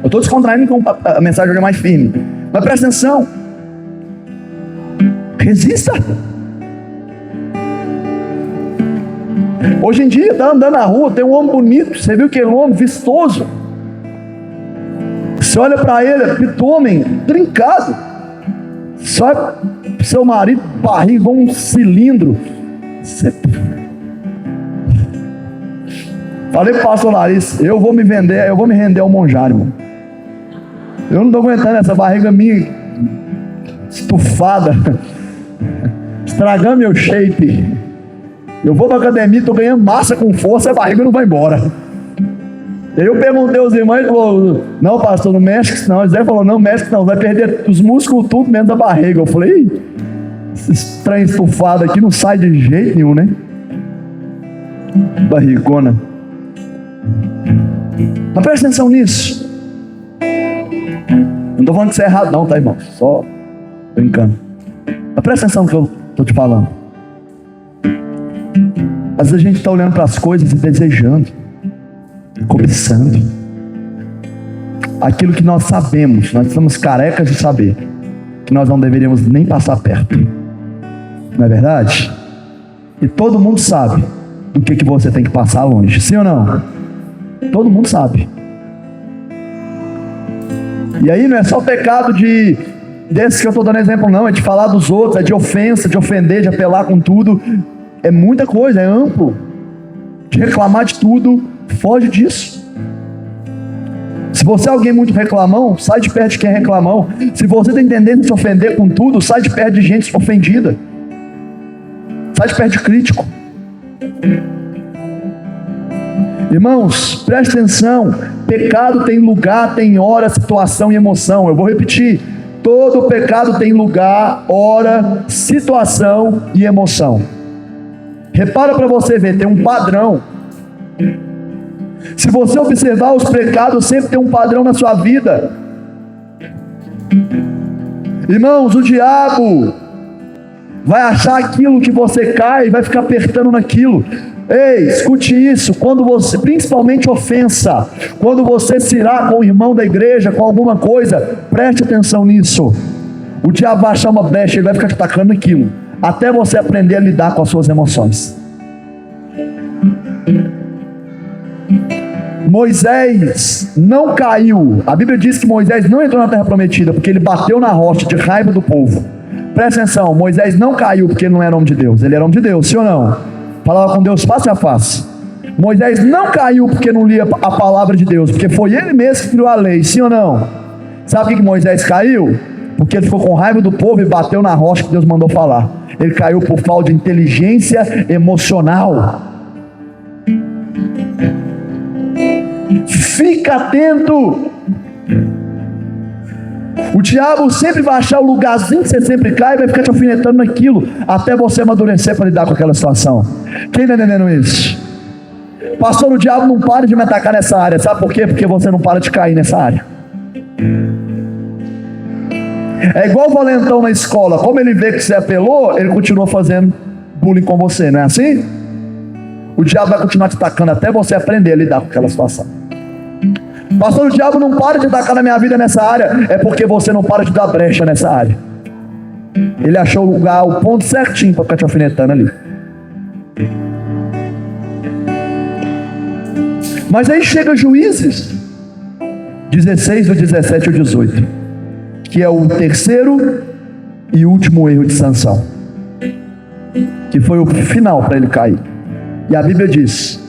eu estou descontraindo com a mensagem é mais firme, mas presta atenção, resista. Hoje em dia, tá andando na rua, tem um homem bonito, você viu que é um homem vistoso, você olha para ele, pitômen, trincado, você olha pro seu marido, barriga igual um cilindro, você... Falei pro pastor Larissa, eu vou me render ao monjário, irmão. Eu não tô aguentando essa barriga minha estufada, estragando meu shape. Eu vou pra academia, tô ganhando massa com força, a barriga não vai embora. Eu perguntei aos irmãos, ele falou, não pastor, não mexe não. José falou, não mexe não, vai perder os músculos tudo menos a barriga. Eu falei, esse trem estufado aqui não sai de jeito nenhum, né? Barrigona. Mas presta atenção nisso. Não tô falando que isso é errado não, tá, irmão? Só brincando. Mas presta atenção no que eu tô te falando. Às vezes a gente está olhando para as coisas e desejando, cobiçando aquilo que nós sabemos, nós estamos carecas de saber que nós não deveríamos nem passar perto, não é verdade? E todo mundo sabe do que você tem que passar longe, sim ou não? Todo mundo sabe. E aí não é só pecado desse que eu estou dando exemplo não, é de falar dos outros, é de ofensa, de ofender, de apelar com tudo. É muita coisa, é amplo. De reclamar de tudo, foge disso. Se você é alguém muito reclamão, sai de perto de quem é reclamão. Se você tem tendência a se ofender com tudo, sai de perto de gente ofendida. Sai de perto de crítico. Irmãos, preste atenção. Pecado tem lugar, tem hora, situação e emoção. Eu vou repetir. Todo pecado tem lugar, hora, situação e emoção. Repara para você ver, tem um padrão. Se você observar os pecados, sempre tem um padrão na sua vida. Irmãos, o diabo vai achar aquilo que você cai e vai ficar apertando naquilo. Ei, escute isso, quando você, principalmente ofensa, quando você se irá com o irmão da igreja, com alguma coisa, preste atenção nisso. O diabo vai achar uma brecha, ele vai ficar te atacando naquilo, até você aprender a lidar com as suas emoções. Moisés não caiu, a Bíblia diz que Moisés não entrou na terra prometida, porque ele bateu na rocha de raiva do povo. Presta atenção, Moisés não caiu porque ele não era homem de Deus, ele era homem de Deus, sim ou não? Falava com Deus face a face. Moisés não caiu porque não lia a palavra de Deus, porque foi ele mesmo que criou a lei, sim ou não? Sabe por que Moisés caiu? Porque ele ficou com raiva do povo e bateu na rocha que Deus mandou falar. Ele caiu por falta de inteligência emocional. Fica atento. O diabo sempre vai achar o lugarzinho que você sempre cai e vai ficar te alfinetando naquilo até você amadurecer para lidar com aquela situação. Quem está entendendo isso? Pastor, o diabo não para de me atacar nessa área. Sabe por quê? Porque você não para de cair nessa área. É igual o valentão na escola. Como ele vê que você apelou, ele continua fazendo bullying com você, não é assim? O diabo vai continuar te atacando até você aprender a lidar com aquela situação. Pastor, o diabo não para de atacar na minha vida nessa área. É porque você não para de dar brecha nessa área. Ele achou o lugar, o ponto certinho para ficar te alfinetando ali. Mas aí chega Juízes 16, do 17 ao 18, que é o terceiro e último erro de Sansão, que foi o final para ele cair. E a Bíblia diz,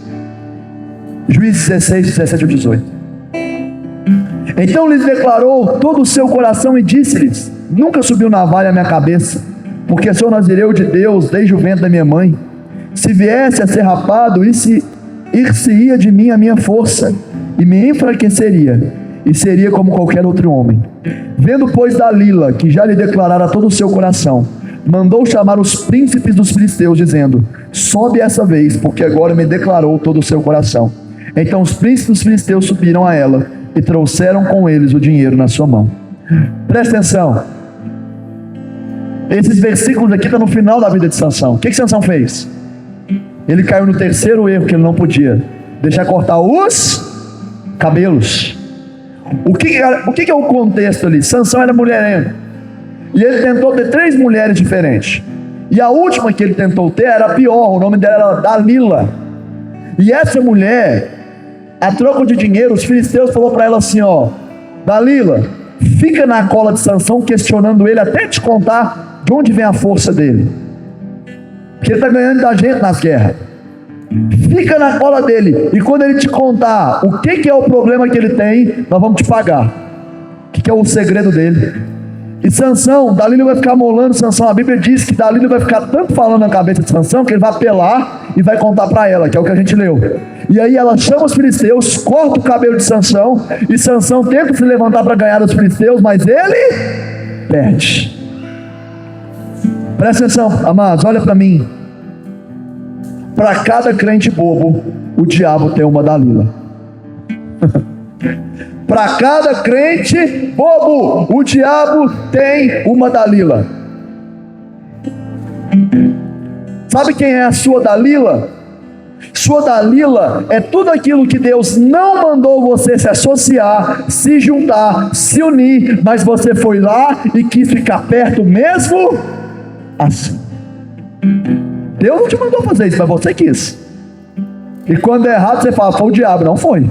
Juízes 16, 17 ao 18: então lhes declarou todo o seu coração e disse-lhes: nunca subiu navalha à minha cabeça, porque sou nazireu de Deus desde o ventre da minha mãe. Se viesse a ser rapado, ir-se-ia de mim a minha força, e me enfraqueceria, e seria como qualquer outro homem. Vendo, pois, Dalila, que já lhe declarara todo o seu coração, mandou chamar os príncipes dos filisteus, dizendo: sobe essa vez, porque agora me declarou todo o seu coração. Então os príncipes dos filisteus subiram a ela, e trouxeram com eles o dinheiro na sua mão. Presta atenção. Esses versículos aqui estão no final da vida de Sansão. O que Sansão fez? Ele caiu no terceiro erro que ele não podia: deixar cortar os cabelos. O que é o contexto ali? Sansão era mulherengo, e ele tentou ter 3 mulheres diferentes, e a última que ele tentou ter era pior. O nome dela era Dalila. E essa mulher, a troca de dinheiro, os filisteus falaram para ela assim: ó, Dalila, fica na cola de Sansão, questionando ele até te contar de onde vem a força dele, porque ele está ganhando da gente nas guerras. Fica na cola dele, e quando ele te contar o que é o problema que ele tem, nós vamos te pagar. O que é o segredo dele? E Sansão, Dalila vai ficar molando Sansão. A Bíblia diz que Dalila vai ficar tanto falando na cabeça de Sansão, que ele vai apelar e vai contar para ela, que é o que a gente leu. E aí ela chama os filisteus, corta o cabelo de Sansão, e Sansão tenta se levantar para ganhar dos filisteus, mas ele perde. Presta atenção, amados, olha para mim. Para cada crente bobo, o diabo tem uma Dalila. Para cada crente bobo, o diabo tem uma Dalila. Sabe quem é a sua Dalila? Sua Dalila é tudo aquilo que Deus não mandou você se associar, se juntar, se unir, mas você foi lá e quis ficar perto mesmo assim. Deus não te mandou fazer isso, mas você quis. E quando é errado, você fala: foi o diabo. Não foi.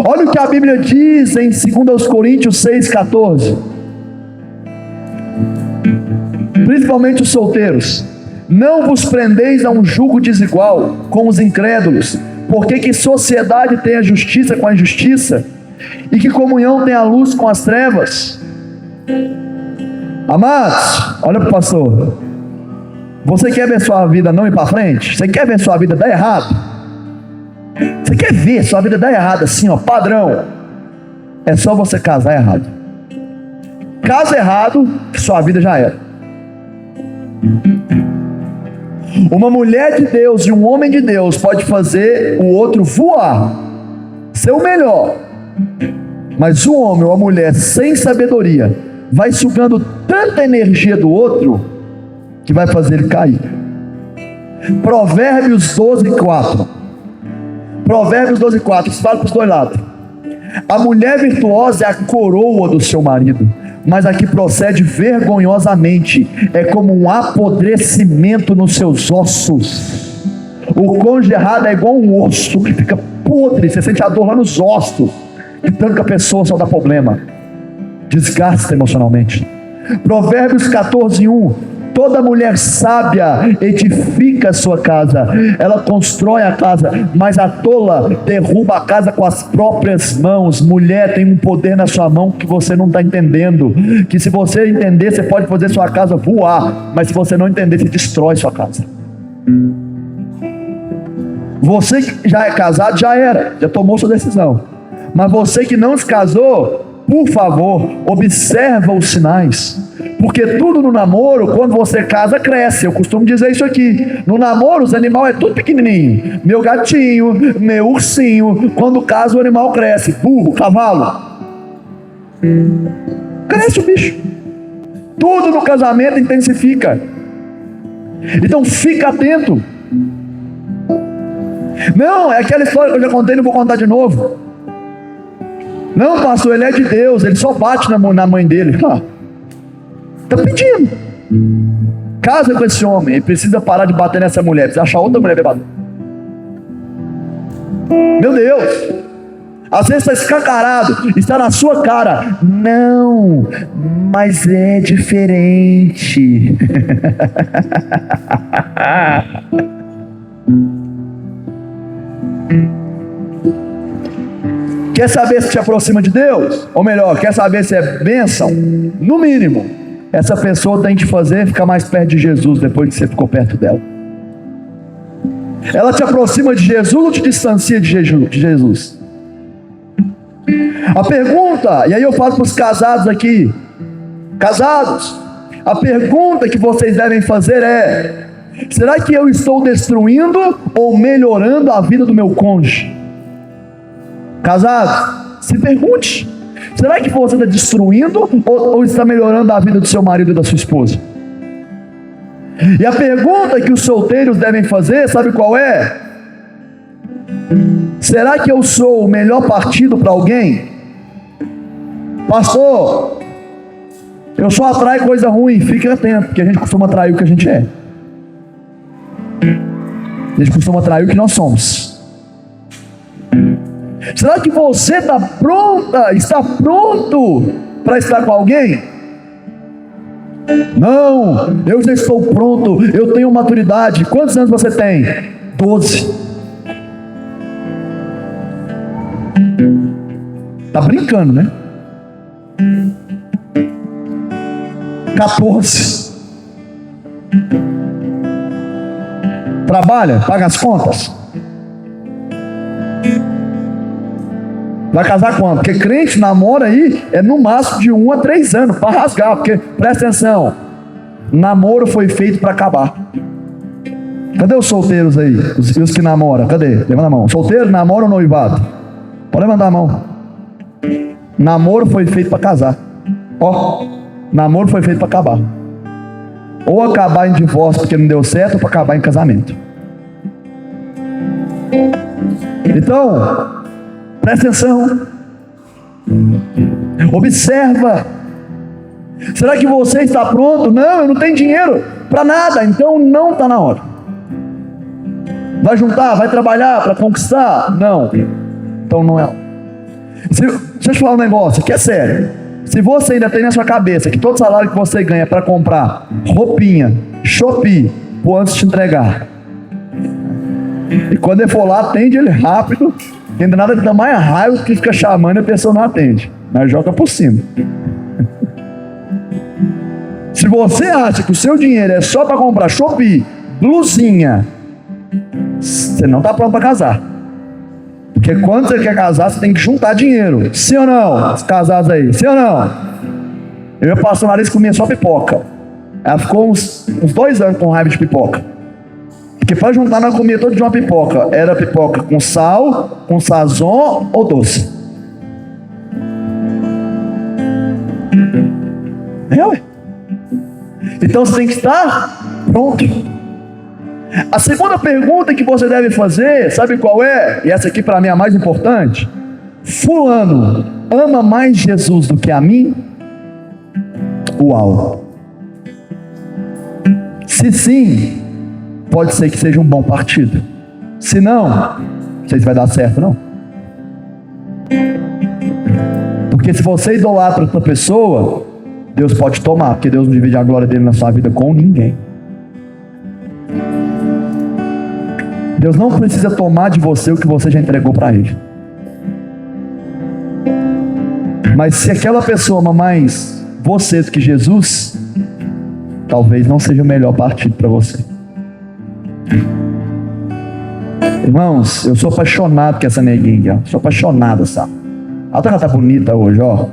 Olha o que a Bíblia diz em 2 Coríntios 6,14. Principalmente os solteiros: não vos prendeis a um jugo desigual com os incrédulos, porque que sociedade tem a justiça com a injustiça, e que comunhão tem a luz com as trevas? Amados, olha para o pastor. Você quer ver sua vida não ir para frente? Você quer ver sua vida dar errado? Você quer ver sua vida dar errado assim, ó, padrão? É só você casar errado. Casa errado, que sua vida já era. Uma mulher de Deus e um homem de Deus pode fazer o outro voar, ser o melhor, mas o homem ou a mulher sem sabedoria vai sugando tanta energia do outro que vai fazer ele cair. Provérbios 12:4. Provérbios 12:4. Isso vale para os dois lados. A mulher virtuosa é a coroa do seu marido, mas a que procede vergonhosamente é como um apodrecimento nos seus ossos. O cônjuge errado é igual um osso que fica podre, você sente a dor lá nos ossos, de tanto que a pessoa só dá problema, desgasta emocionalmente. Provérbios 14:1. Toda mulher sábia edifica a sua casa, ela constrói a casa, mas a tola derruba a casa com as próprias mãos. Mulher, tem um poder na sua mão que você não está entendendo, que se você entender, você pode fazer sua casa voar, mas se você não entender, você destrói sua casa. Você que já é casado, já tomou sua decisão, mas você que não se casou, por favor, observa os sinais, porque tudo no namoro, quando você casa, cresce. Eu costumo dizer isso aqui: no namoro os animais é tudo pequenininho, meu gatinho, meu ursinho. Quando casa o animal cresce, burro, cavalo, cresce o bicho. Tudo no casamento intensifica. Então fica atento. Não, é aquela história que eu já contei, não vou contar de novo. Não, pastor, ele é de Deus, ele só bate na mãe dele. Está pedindo. Casa com esse homem, ele precisa parar de bater nessa mulher, precisa achar outra mulher para bater. Meu Deus, às vezes está escancarado, está na sua cara. Não, mas é diferente. Quer saber se te aproxima de Deus? Ou melhor, quer saber se é bênção? No mínimo, essa pessoa tem que fazer ficar mais perto de Jesus depois que você ficou perto dela. Ela te aproxima de Jesus ou te distancia de Jesus? A pergunta, e aí eu falo para os casados aqui, casados, a pergunta que vocês devem fazer é: será que eu estou destruindo ou melhorando a vida do meu cônjuge? Casados, se pergunte: será que você está destruindo ou está melhorando a vida do seu marido e da sua esposa? E a pergunta que os solteiros devem fazer, sabe qual é? Será que eu sou o melhor partido para alguém? Pastor, eu só atraio coisa ruim. Fique atento, porque a gente costuma atrair o que a gente é. A gente costuma atrair o que nós somos. Será que você está pronto para estar com alguém? Não, eu já estou pronto, eu tenho maturidade. Quantos anos você tem? 12. Tá brincando, né? 14. Trabalha, paga as contas. Vai casar quando? Porque crente namora aí é no máximo de 1 a 3 anos para rasgar. Porque, presta atenção, namoro foi feito para acabar. Cadê os solteiros aí? Os que namoram, cadê? Levanta a mão. Solteiro, namoro ou noivado? Pode levantar a mão. Namoro foi feito para casar. Ó, namoro foi feito para acabar. Ou acabar em divórcio porque não deu certo, ou para acabar em casamento. Então, presta atenção. Observa. Será que você está pronto? Não, eu não tenho dinheiro para nada. Então não está na hora. Vai juntar, vai trabalhar para conquistar? Não. Então não é. Deixa eu te falar um negócio que é sério. Se você ainda tem na sua cabeça que todo salário que você ganha é para comprar roupinha, Shopee, por antes de te entregar, e quando ele for lá, atende ele rápido, não tem nada que dá mais raiva que fica chamando e a pessoa não atende, mas joga por cima. Se você acha que o seu dinheiro é só para comprar Shopee, blusinha, você não está pronto para casar. Porque quando você quer casar, você tem que juntar dinheiro. Sim ou não? Os casados aí, sim ou não? Eu ia passar o nariz e comia só pipoca. Ela ficou uns 2 anos com raiva de pipoca. Porque para juntar, nós comia todo de uma pipoca. Era pipoca com sal, com sazon ou doce. Ué. Então você tem que estar pronto. A segunda pergunta que você deve fazer, sabe qual é? E essa aqui para mim é a mais importante. Fulano ama mais Jesus do que a mim? Uau! Se sim, pode ser que seja um bom partido. Se não, não sei se vai dar certo não. Porque se você idolatra outra pessoa, Deus pode tomar, porque Deus não divide a glória dele na sua vida com ninguém. Deus não precisa tomar de você o que você já entregou para Ele. Mas se aquela pessoa ama mais você do que Jesus, talvez não seja o melhor partido para você. Irmãos, eu sou apaixonado com essa neguinha, sou apaixonado, sabe? Ela tá bonita hoje, ó.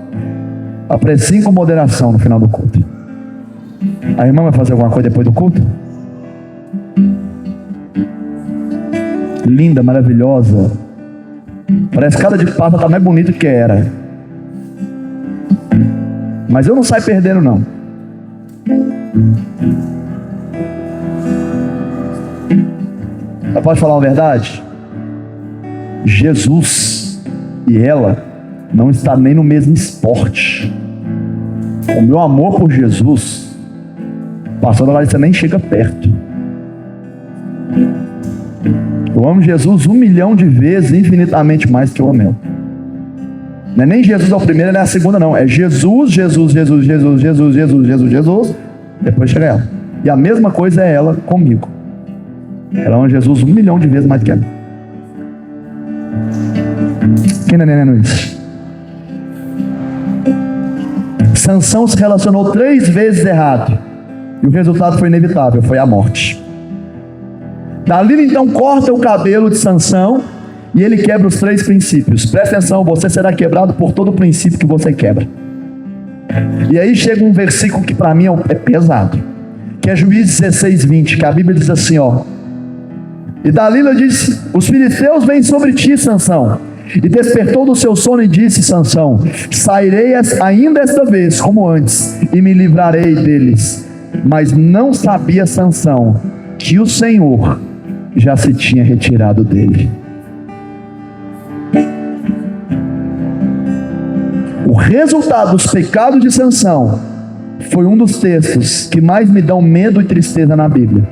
Apreciem com moderação no final do culto. A irmã vai fazer alguma coisa depois do culto? Linda, maravilhosa. Parece que cada de pata tá mais bonito que era. Mas eu não saio perdendo não. Ela pode falar uma verdade? Jesus e ela não está nem no mesmo esporte. O meu amor por Jesus, pastor Larissa, nem chega perto. Eu amo Jesus 1 milhão de vezes, infinitamente mais que eu amo ela. Não é nem Jesus é o primeiro, não é a segunda não. É Jesus, Jesus, Jesus, Jesus, Jesus, Jesus, Jesus, Jesus. Depois chega ela. E a mesma coisa é ela comigo. Ela ama Jesus 1 milhão de vezes mais que ela. Quem não é entendendo isso? Sansão se relacionou 3 vezes errado. E o resultado foi inevitável, foi a morte. Dalila então corta o cabelo de Sansão e ele quebra os 3 princípios. Presta atenção, você será quebrado por todo princípio que você quebra. E aí chega um versículo que para mim é pesado, que é Juízes 16:20, que a Bíblia diz assim, ó: e Dalila disse: os filisteus vêm sobre ti, Sansão. E despertou do seu sono e disse Sansão: sairei ainda esta vez como antes e me livrarei deles. Mas não sabia Sansão que o Senhor já se tinha retirado dele. O resultado dos pecados de Sansão foi um dos textos que mais me dão medo e tristeza na Bíblia.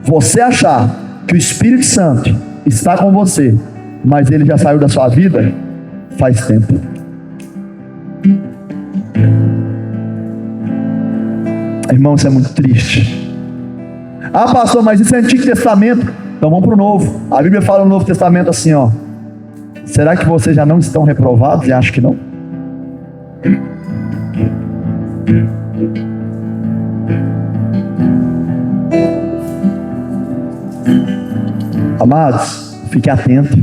Você achar que o Espírito Santo está com você, mas ele já saiu da sua vida faz tempo. Irmão, isso é muito triste. Ah, pastor, mas isso é Antigo Testamento. Então vamos para o Novo. A Bíblia fala no Novo Testamento assim, ó: será que vocês já não estão reprovados e acham que não? Amados, fique atento,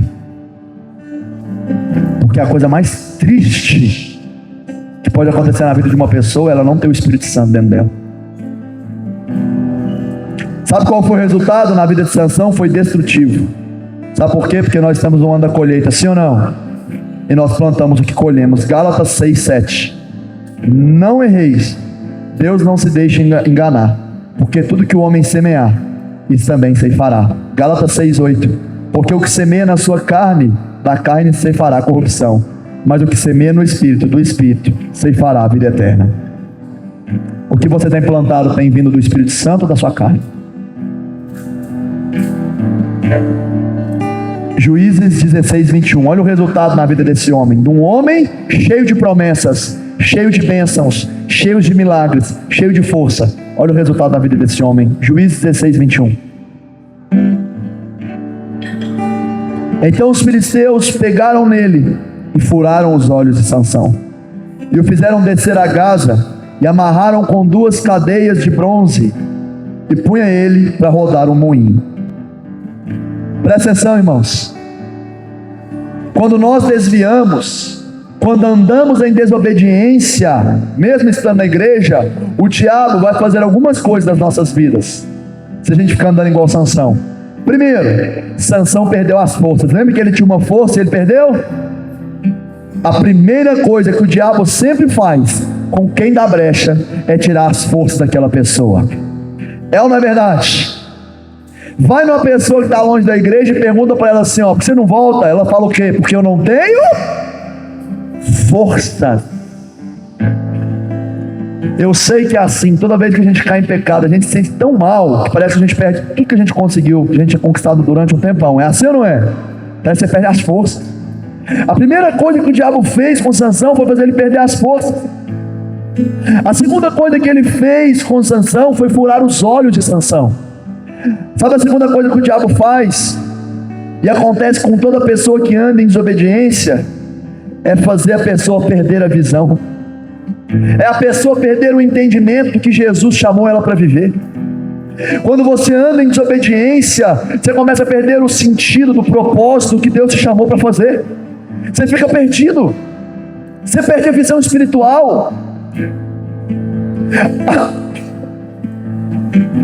porque a coisa mais triste que pode acontecer na vida de uma pessoa é ela não ter o Espírito Santo dentro dela. Sabe qual foi o resultado na vida de Sansão? Foi destrutivo. Sabe por quê? Porque nós estamos no ano da colheita, sim ou não? E nós plantamos o que colhemos. Gálatas 6:7. Não erreis, Deus não se deixa enganar, porque tudo que o homem semear, isso também ceifará. Gálatas 6:8. Porque o que semeia na sua carne, da carne ceifará corrupção, mas o que semeia no Espírito, do Espírito ceifará a vida eterna. O que você tem plantado tem vindo do Espírito Santo ou da sua carne? Juízes 16:21. Olha o resultado na vida desse homem. De um homem cheio de promessas, cheio de bênçãos, cheio de milagres, cheio de força. Olha o resultado da vida desse homem. Juízes 16:21. Então os filisteus pegaram nele e furaram os olhos de Sansão, e o fizeram descer a Gaza, e amarraram com 2 cadeias de bronze, e punha ele para rodar um moinho. Presta atenção, irmãos. Quando nós desviamos, quando andamos em desobediência, mesmo estando na igreja, o diabo vai fazer algumas coisas nas nossas vidas, se a gente ficar andando igual Sansão. Primeiro, Sansão perdeu as forças. Lembra que ele tinha uma força e ele perdeu? A primeira coisa que o diabo sempre faz com quem dá brecha é tirar as forças daquela pessoa. É ou não é verdade? Vai numa pessoa que está longe da igreja e pergunta para ela assim, ó: por que você não volta? Ela fala o quê? Porque eu não tenho força. Eu sei que é assim, toda vez que a gente cai em pecado, a gente se sente tão mal, que parece que a gente perde tudo que a gente conseguiu, que a gente tinha conquistado durante um tempão. É assim ou não é? Parece que você perde as forças. A primeira coisa que o diabo fez com Sansão foi fazer ele perder as forças. A segunda coisa que ele fez com Sansão foi furar os olhos de Sansão. Sabe a segunda coisa que o diabo faz? E acontece com toda pessoa que anda em desobediência, é fazer a pessoa perder a visão. É a pessoa perder o entendimento que Jesus chamou ela para viver. Quando você anda em desobediência, você começa a perder o sentido do propósito que Deus te chamou para fazer. Você fica perdido. Você perde a visão espiritual.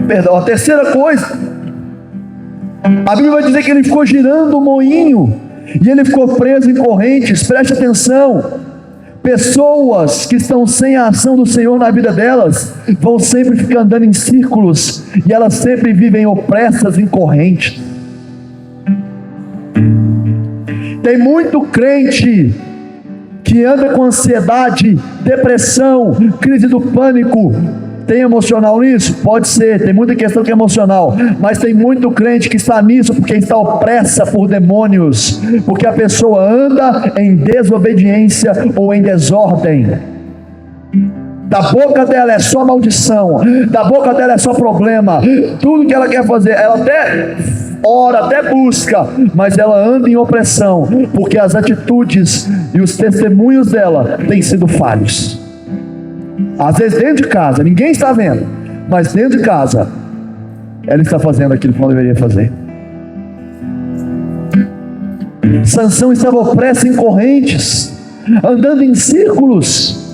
Perdão, a terceira coisa, a Bíblia vai dizer que ele ficou girando o moinho e ele ficou preso em correntes. Preste atenção. Pessoas que estão sem a ação do Senhor na vida delas vão sempre ficar andando em círculos, e elas sempre vivem opressas em correntes. Tem muito crente que anda com ansiedade, depressão, crise do pânico. Tem emocional nisso? Pode ser, tem muita questão que é emocional, mas tem muito crente que está nisso porque está opressa por demônios, porque a pessoa anda em desobediência ou em desordem. Da boca dela é só maldição, da boca dela é só problema. Tudo que ela quer fazer, ela até ora, até busca, mas ela anda em opressão, porque as atitudes e os testemunhos dela têm sido falhos. Às vezes dentro de casa, ninguém está vendo, mas dentro de casa ela está fazendo aquilo que não deveria fazer. Sansão estava opresso em correntes, andando em círculos.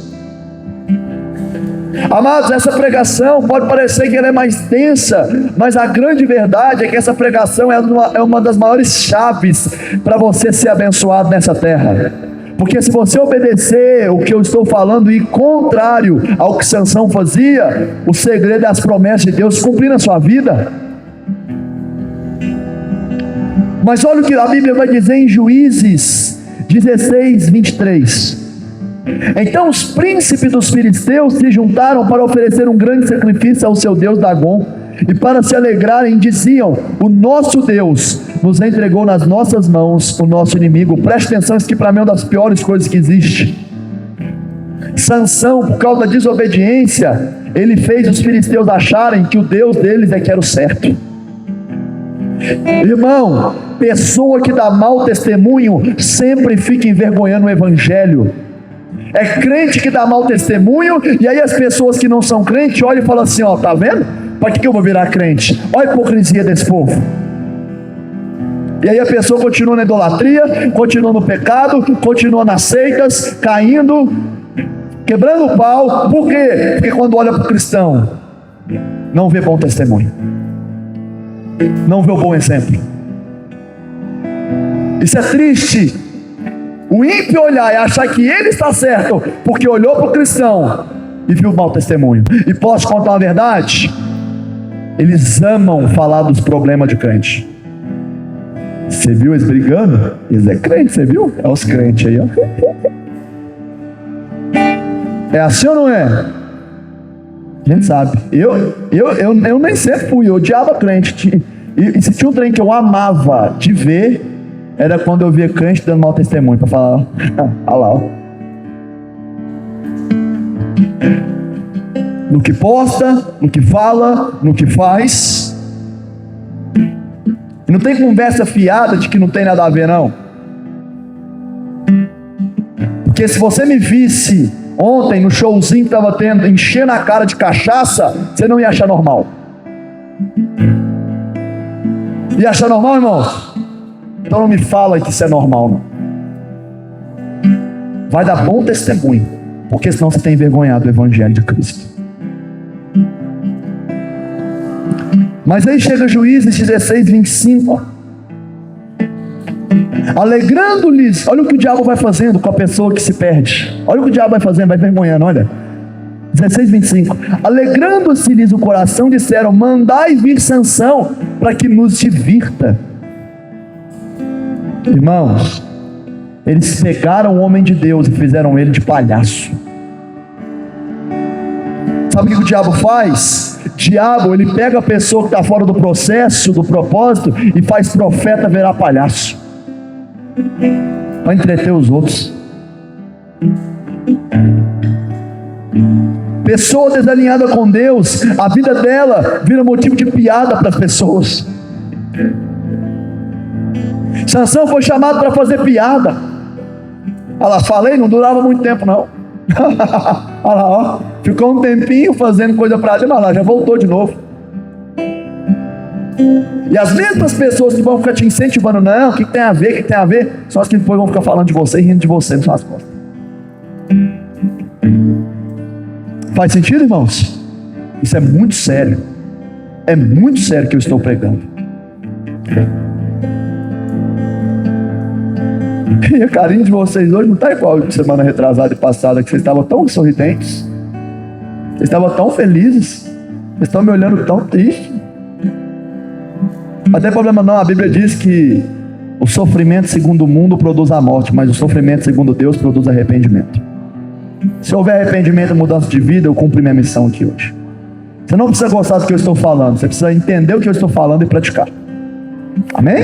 Amados, essa pregação pode parecer que ela é mais densa, mas a grande verdade é que essa pregação é uma das maiores chaves para você ser abençoado nessa terra. Porque se você obedecer o que eu estou falando e contrário ao que Sansão fazia, o segredo é as promessas de Deus cumprir na sua vida. Mas olha o que a Bíblia vai dizer em Juízes 16, 23. Então os príncipes dos filisteus se juntaram para oferecer um grande sacrifício ao seu Deus Dagon, e para se alegrarem diziam: o nosso Deus nos entregou nas nossas mãos o nosso inimigo. Preste atenção, isso aqui para mim é uma das piores coisas que existe. Sansão, por causa da desobediência, ele fez os filisteus acharem que o Deus deles é que era o certo. Irmão, pessoa que dá mau testemunho sempre fica envergonhando o evangelho. É crente que dá mau testemunho, e aí as pessoas que não são crentes olham e falam assim: ó, tá vendo? Para que eu vou virar crente? Olha a hipocrisia desse povo. E aí a pessoa continua na idolatria, continua no pecado, continua nas seitas, caindo, quebrando o pau. Por quê? Porque quando olha para o cristão, não vê bom testemunho, não vê o bom exemplo. Isso é triste. O ímpio olhar e achar que ele está certo porque olhou para o cristão e viu o mau testemunho. E posso contar uma verdade? Eles amam falar dos problemas de crente. Você viu eles brigando? Eles é crente, você viu? É os crentes aí, ó. É assim ou não é? A gente sabe. Eu nem sempre fui, eu odiava crente. E se tinha um trem que eu amava de ver, era quando eu via crente dando mau testemunho, para falar: olha lá, ó. No que posta, no que fala, no que faz. E não tem conversa fiada de que não tem nada a ver, não. Porque se você me visse ontem no showzinho que estava tendo, enchendo a cara de cachaça, você não ia achar normal. Ia achar normal, irmãos? Então não me fala que isso é normal, não. Vai dar bom testemunho, porque senão você tem envergonhado o evangelho de Cristo. Mas aí chega Juízes 16, 25. Alegrando-lhes, olha o que o diabo vai fazendo com a pessoa que se perde. Olha o que o diabo vai fazendo, vai envergonhando, olha. 16, 25. Alegrando-se-lhes o coração, disseram: mandai vir Sansão, para que nos divirta. Irmãos, eles pegaram o homem de Deus e fizeram ele de palhaço. Sabe o que o diabo faz? Diabo, ele pega a pessoa que está fora do processo, do propósito, e faz profeta virar palhaço, para entreter os outros. Pessoa desalinhada com Deus, a vida dela vira motivo de piada para as pessoas. Sansão foi chamado para fazer piada. Olha lá, falei, não durava muito tempo não. Olha lá, ó, ficou um tempinho fazendo coisa para Deus, mas lá já voltou de novo. E as mesmas pessoas que vão ficar te incentivando: não, o que tem a ver, o que tem a ver, são as que depois vão ficar falando de você e rindo de você nas suas costas. Faz sentido, irmãos? Isso é muito sério. É muito sério que eu estou pregando. E a carinha de vocês hoje não está igual de semana retrasada e passada, que vocês estavam tão sorridentes, vocês estavam tão felizes, vocês estão me olhando tão triste. Não tem problema não, a Bíblia diz que o sofrimento segundo o mundo produz a morte, mas o sofrimento segundo Deus produz arrependimento. Se houver arrependimento e mudança de vida, eu cumpri minha missão aqui hoje. Você não precisa gostar do que eu estou falando, você precisa entender o que eu estou falando e praticar. Amém?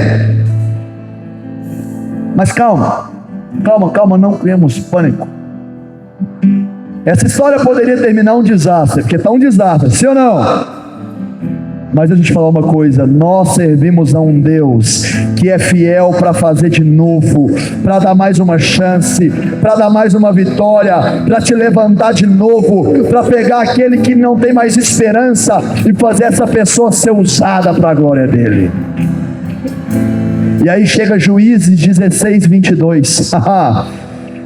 Mas calma, não criemos pânico. Essa história poderia terminar um desastre, porque está um desastre, sim ou não? Mas deixa eu te falar uma coisa: nós servimos a um Deus que é fiel para fazer de novo, para dar mais uma chance, para dar mais uma vitória, para te levantar de novo, para pegar aquele que não tem mais esperança e fazer essa pessoa ser usada para a glória dele. E aí chega Juízes 16, 22.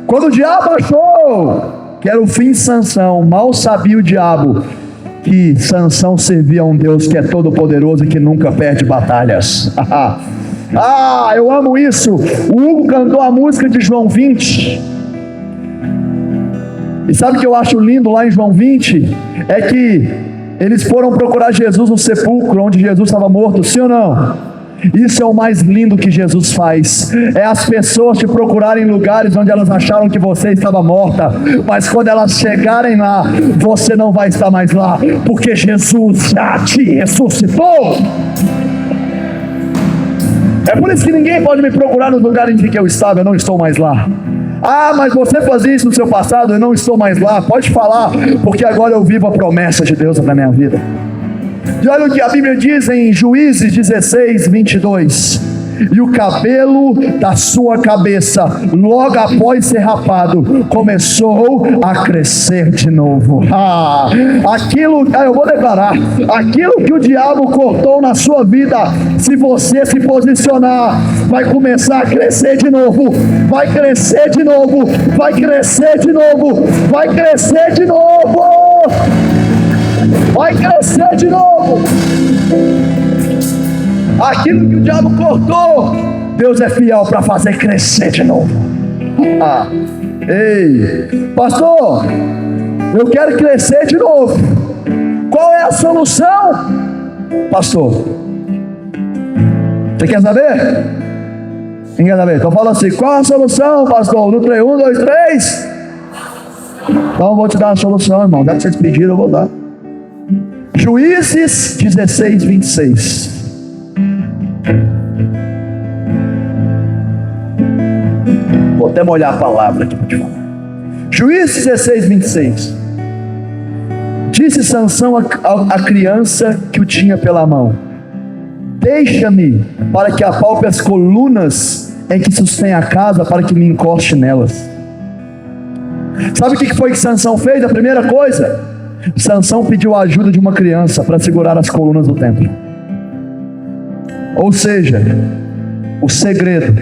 Quando o diabo achou que era o fim de Sansão, mal sabia o diabo que Sansão servia a um Deus que é todo poderoso e que nunca perde batalhas. Eu amo isso. O Hugo cantou a música de João 20. E sabe o que eu acho lindo lá em João 20? É que eles foram procurar Jesus no sepulcro onde Jesus estava morto, sim ou não? Isso é o mais lindo que Jesus faz. É as pessoas te procurarem em lugares onde elas acharam que você estava morta, mas quando elas chegarem lá, você não vai estar mais lá, porque Jesus já te ressuscitou. É por isso que ninguém pode me procurar nos lugares em que eu estava. Eu não estou mais lá. Mas você fazia isso no seu passado. Eu não estou mais lá. Pode falar, porque agora eu vivo a promessa de Deus na minha vida. E olha o que a Bíblia diz em Juízes 16, 22. E o cabelo da sua cabeça, logo após ser rapado, começou a crescer de novo. Eu vou declarar: aquilo que o diabo cortou na sua vida, se você se posicionar, vai começar a crescer de novo. Vai crescer de novo. Vai crescer de novo. Vai crescer de novo. Vai crescer de novo. Aquilo que o diabo cortou, Deus é fiel para fazer crescer de novo. Ei, pastor, eu quero crescer de novo. Qual é a solução, pastor? Você quer saber? Quem quer saber? Então fala assim: qual é a solução, pastor? No 3, 1, 2, 3. Então eu vou te dar a solução, irmão. Dá que vocês pediram, eu vou dar. Juízes 16, 26. Vou até molhar a palavra aqui para te falar. Juízes 16, 26. Disse Sansão à criança que o tinha pela mão: deixa-me para que apalpe as colunas em que sustém a casa, para que me encoste nelas. Sabe o que foi que Sansão fez? A primeira coisa, Sansão pediu a ajuda de uma criança para segurar as colunas do templo. Ou seja, o segredo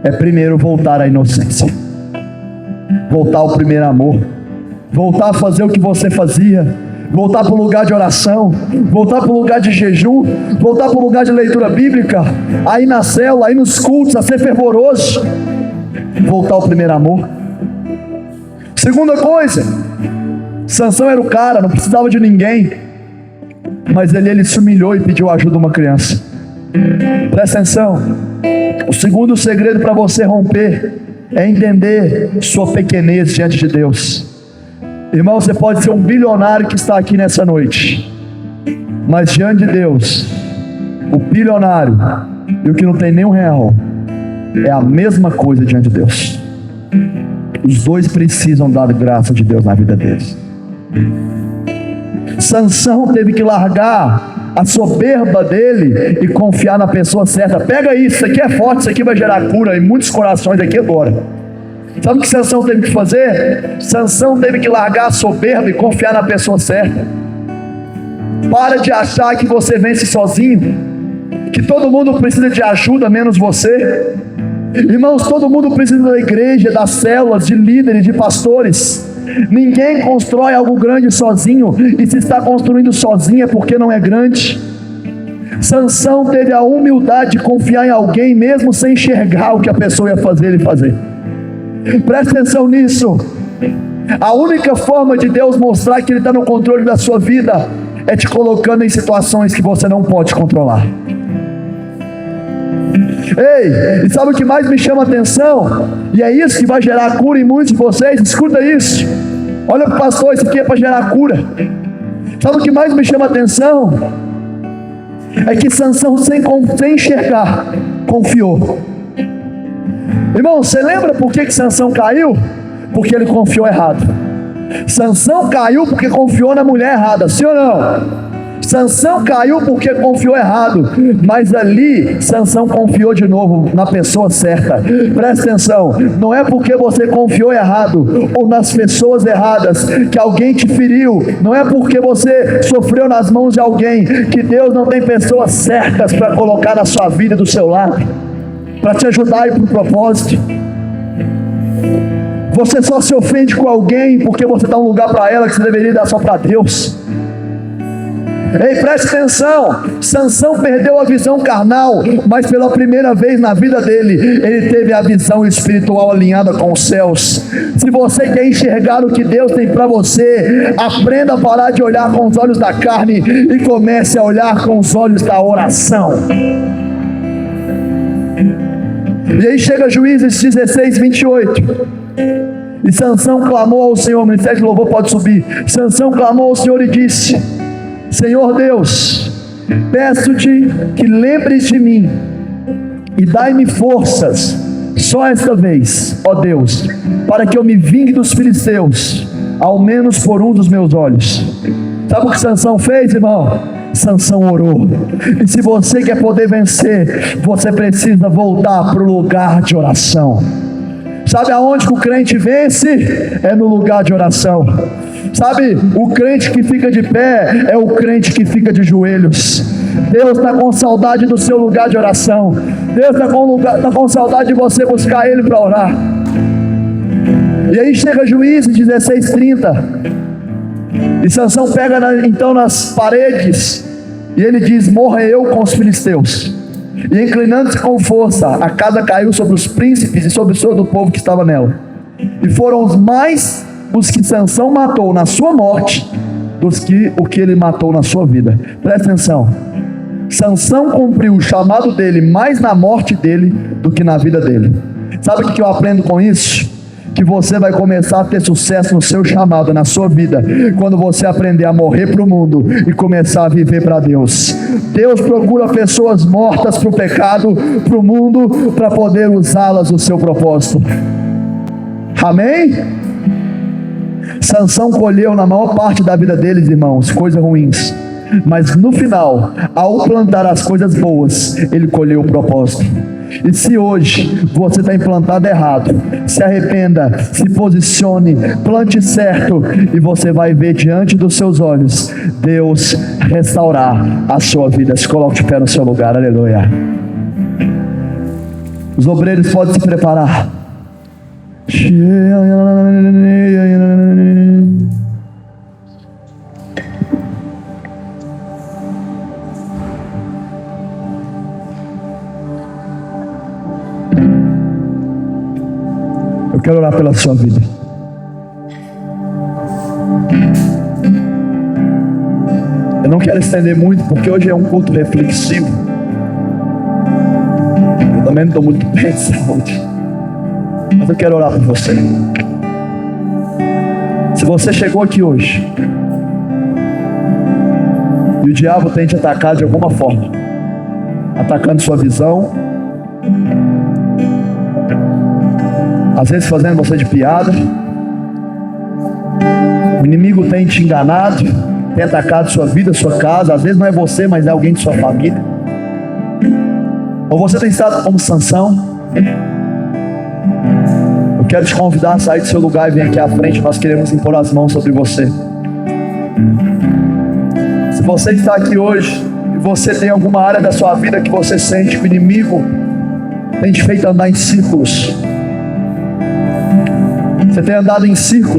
é primeiro voltar à inocência, voltar ao primeiro amor, voltar a fazer o que você fazia, voltar para o lugar de oração, voltar para o lugar de jejum, voltar para o lugar de leitura bíblica, aí na célula, aí nos cultos, a ser fervoroso, voltar ao primeiro amor. Segunda coisa, Sansão era o cara, não precisava de ninguém, mas ele se humilhou e pediu ajuda de uma criança. Presta atenção, o segundo segredo para você romper é entender sua pequenez diante de Deus. Irmão, você pode ser um bilionário que está aqui nessa noite, mas diante de Deus, o bilionário e o que não tem nenhum real é a mesma coisa diante de Deus. Os dois precisam dar graça de Deus na vida deles. Sansão teve que largar a soberba dele e confiar na pessoa certa. Pega isso aqui é forte, isso aqui vai gerar cura em muitos corações aqui agora. Sabe o que Sansão teve que fazer? Sansão teve que largar a soberba e confiar na pessoa certa. Para de achar que você vence sozinho, que todo mundo precisa de ajuda menos você. Irmãos, todo mundo precisa da igreja, das células, de líderes, de pastores. Ninguém constrói algo grande sozinho, e se está construindo sozinho é porque não é grande. Sansão teve a humildade de confiar em alguém mesmo sem enxergar o que a pessoa ia fazer ele fazer. Presta atenção nisso. A única forma de Deus mostrar que Ele está no controle da sua vida é te colocando em situações que você não pode controlar. Ei, e sabe o que mais me chama a atenção? E é isso que vai gerar cura em muitos de vocês. Escuta isso. Olha para o pastor, isso aqui é para gerar cura. Sabe o que mais me chama a atenção? É que Sansão, sem enxergar, confiou. Irmão, você lembra por que Sansão caiu? Porque ele confiou errado. Sansão caiu porque confiou na mulher errada, sim ou não? Sansão caiu porque confiou errado, mas ali Sansão confiou de novo na pessoa certa. Presta atenção, não é porque você confiou errado ou nas pessoas erradas que alguém te feriu, não é porque você sofreu nas mãos de alguém que Deus não tem pessoas certas para colocar na sua vida e do seu lado, para te ajudar a ir para o propósito. Você só se ofende com alguém porque você dá um lugar para ela que você deveria dar só para Deus. Ei, preste atenção, Sansão perdeu a visão carnal, mas pela primeira vez na vida dele, ele teve a visão espiritual alinhada com os céus. Se você quer enxergar o que Deus tem para você, aprenda a parar de olhar com os olhos da carne e comece a olhar com os olhos da oração. E aí chega Juízes 16, 28. E Sansão clamou ao Senhor, o ministério de louvor pode subir. Sansão clamou ao Senhor e disse: Senhor Deus, peço-te que lembres de mim e dai-me forças só esta vez, ó Deus, para que eu me vingue dos filisteus, ao menos por um dos meus olhos. Sabe o que Sansão fez, irmão? Sansão orou. E se você quer poder vencer, você precisa voltar para o lugar de oração. Sabe aonde que o crente vence? É no lugar de oração. Sabe, o crente que fica de pé é o crente que fica de joelhos. Deus está com saudade do seu lugar de oração. Deus está com saudade de você buscar Ele para orar. E aí chega Juízes 16:30. E Sansão pega então nas paredes e ele diz: morra eu com os filisteus. E inclinando-se com força, a casa caiu sobre os príncipes e sobre todo o povo que estava nela. E foram os que Sansão matou na sua morte, dos que o que ele matou na sua vida. Presta atenção, Sansão cumpriu o chamado dele mais na morte dele do que na vida dele. Sabe o que eu aprendo com isso? Que você vai começar a ter sucesso no seu chamado, na sua vida, quando você aprender a morrer para o mundo e começar a viver para Deus. Deus procura pessoas mortas para o pecado, para o mundo, para poder usá-las no seu propósito. Amém? Sansão colheu na maior parte da vida deles, irmãos, coisas ruins, mas no final, ao plantar as coisas boas, ele colheu o propósito. E se hoje você está implantado errado, se arrependa, se posicione, plante certo, e você vai ver diante dos seus olhos Deus restaurar a sua vida. Se coloque de pé no seu lugar, aleluia. Os obreiros podem se preparar. Eu quero orar pela sua vida. Eu não quero estender muito, porque hoje é um culto reflexivo. Eu também não estou muito bem de saúde, mas eu quero orar por você. Se você chegou aqui hoje e o diabo tem te atacado de alguma forma, atacando sua visão, às vezes fazendo você de piada, o inimigo tem te enganado, tem atacado sua vida, sua casa. Às vezes não é você, mas é alguém de sua família. Ou você tem estado como Sansão. Eu quero te convidar a sair do seu lugar e vir aqui à frente. Nós queremos impor as mãos sobre você. Se você está aqui hoje e você tem alguma área da sua vida que você sente que o inimigo tem te feito andar em círculos, você tem andado em círculos,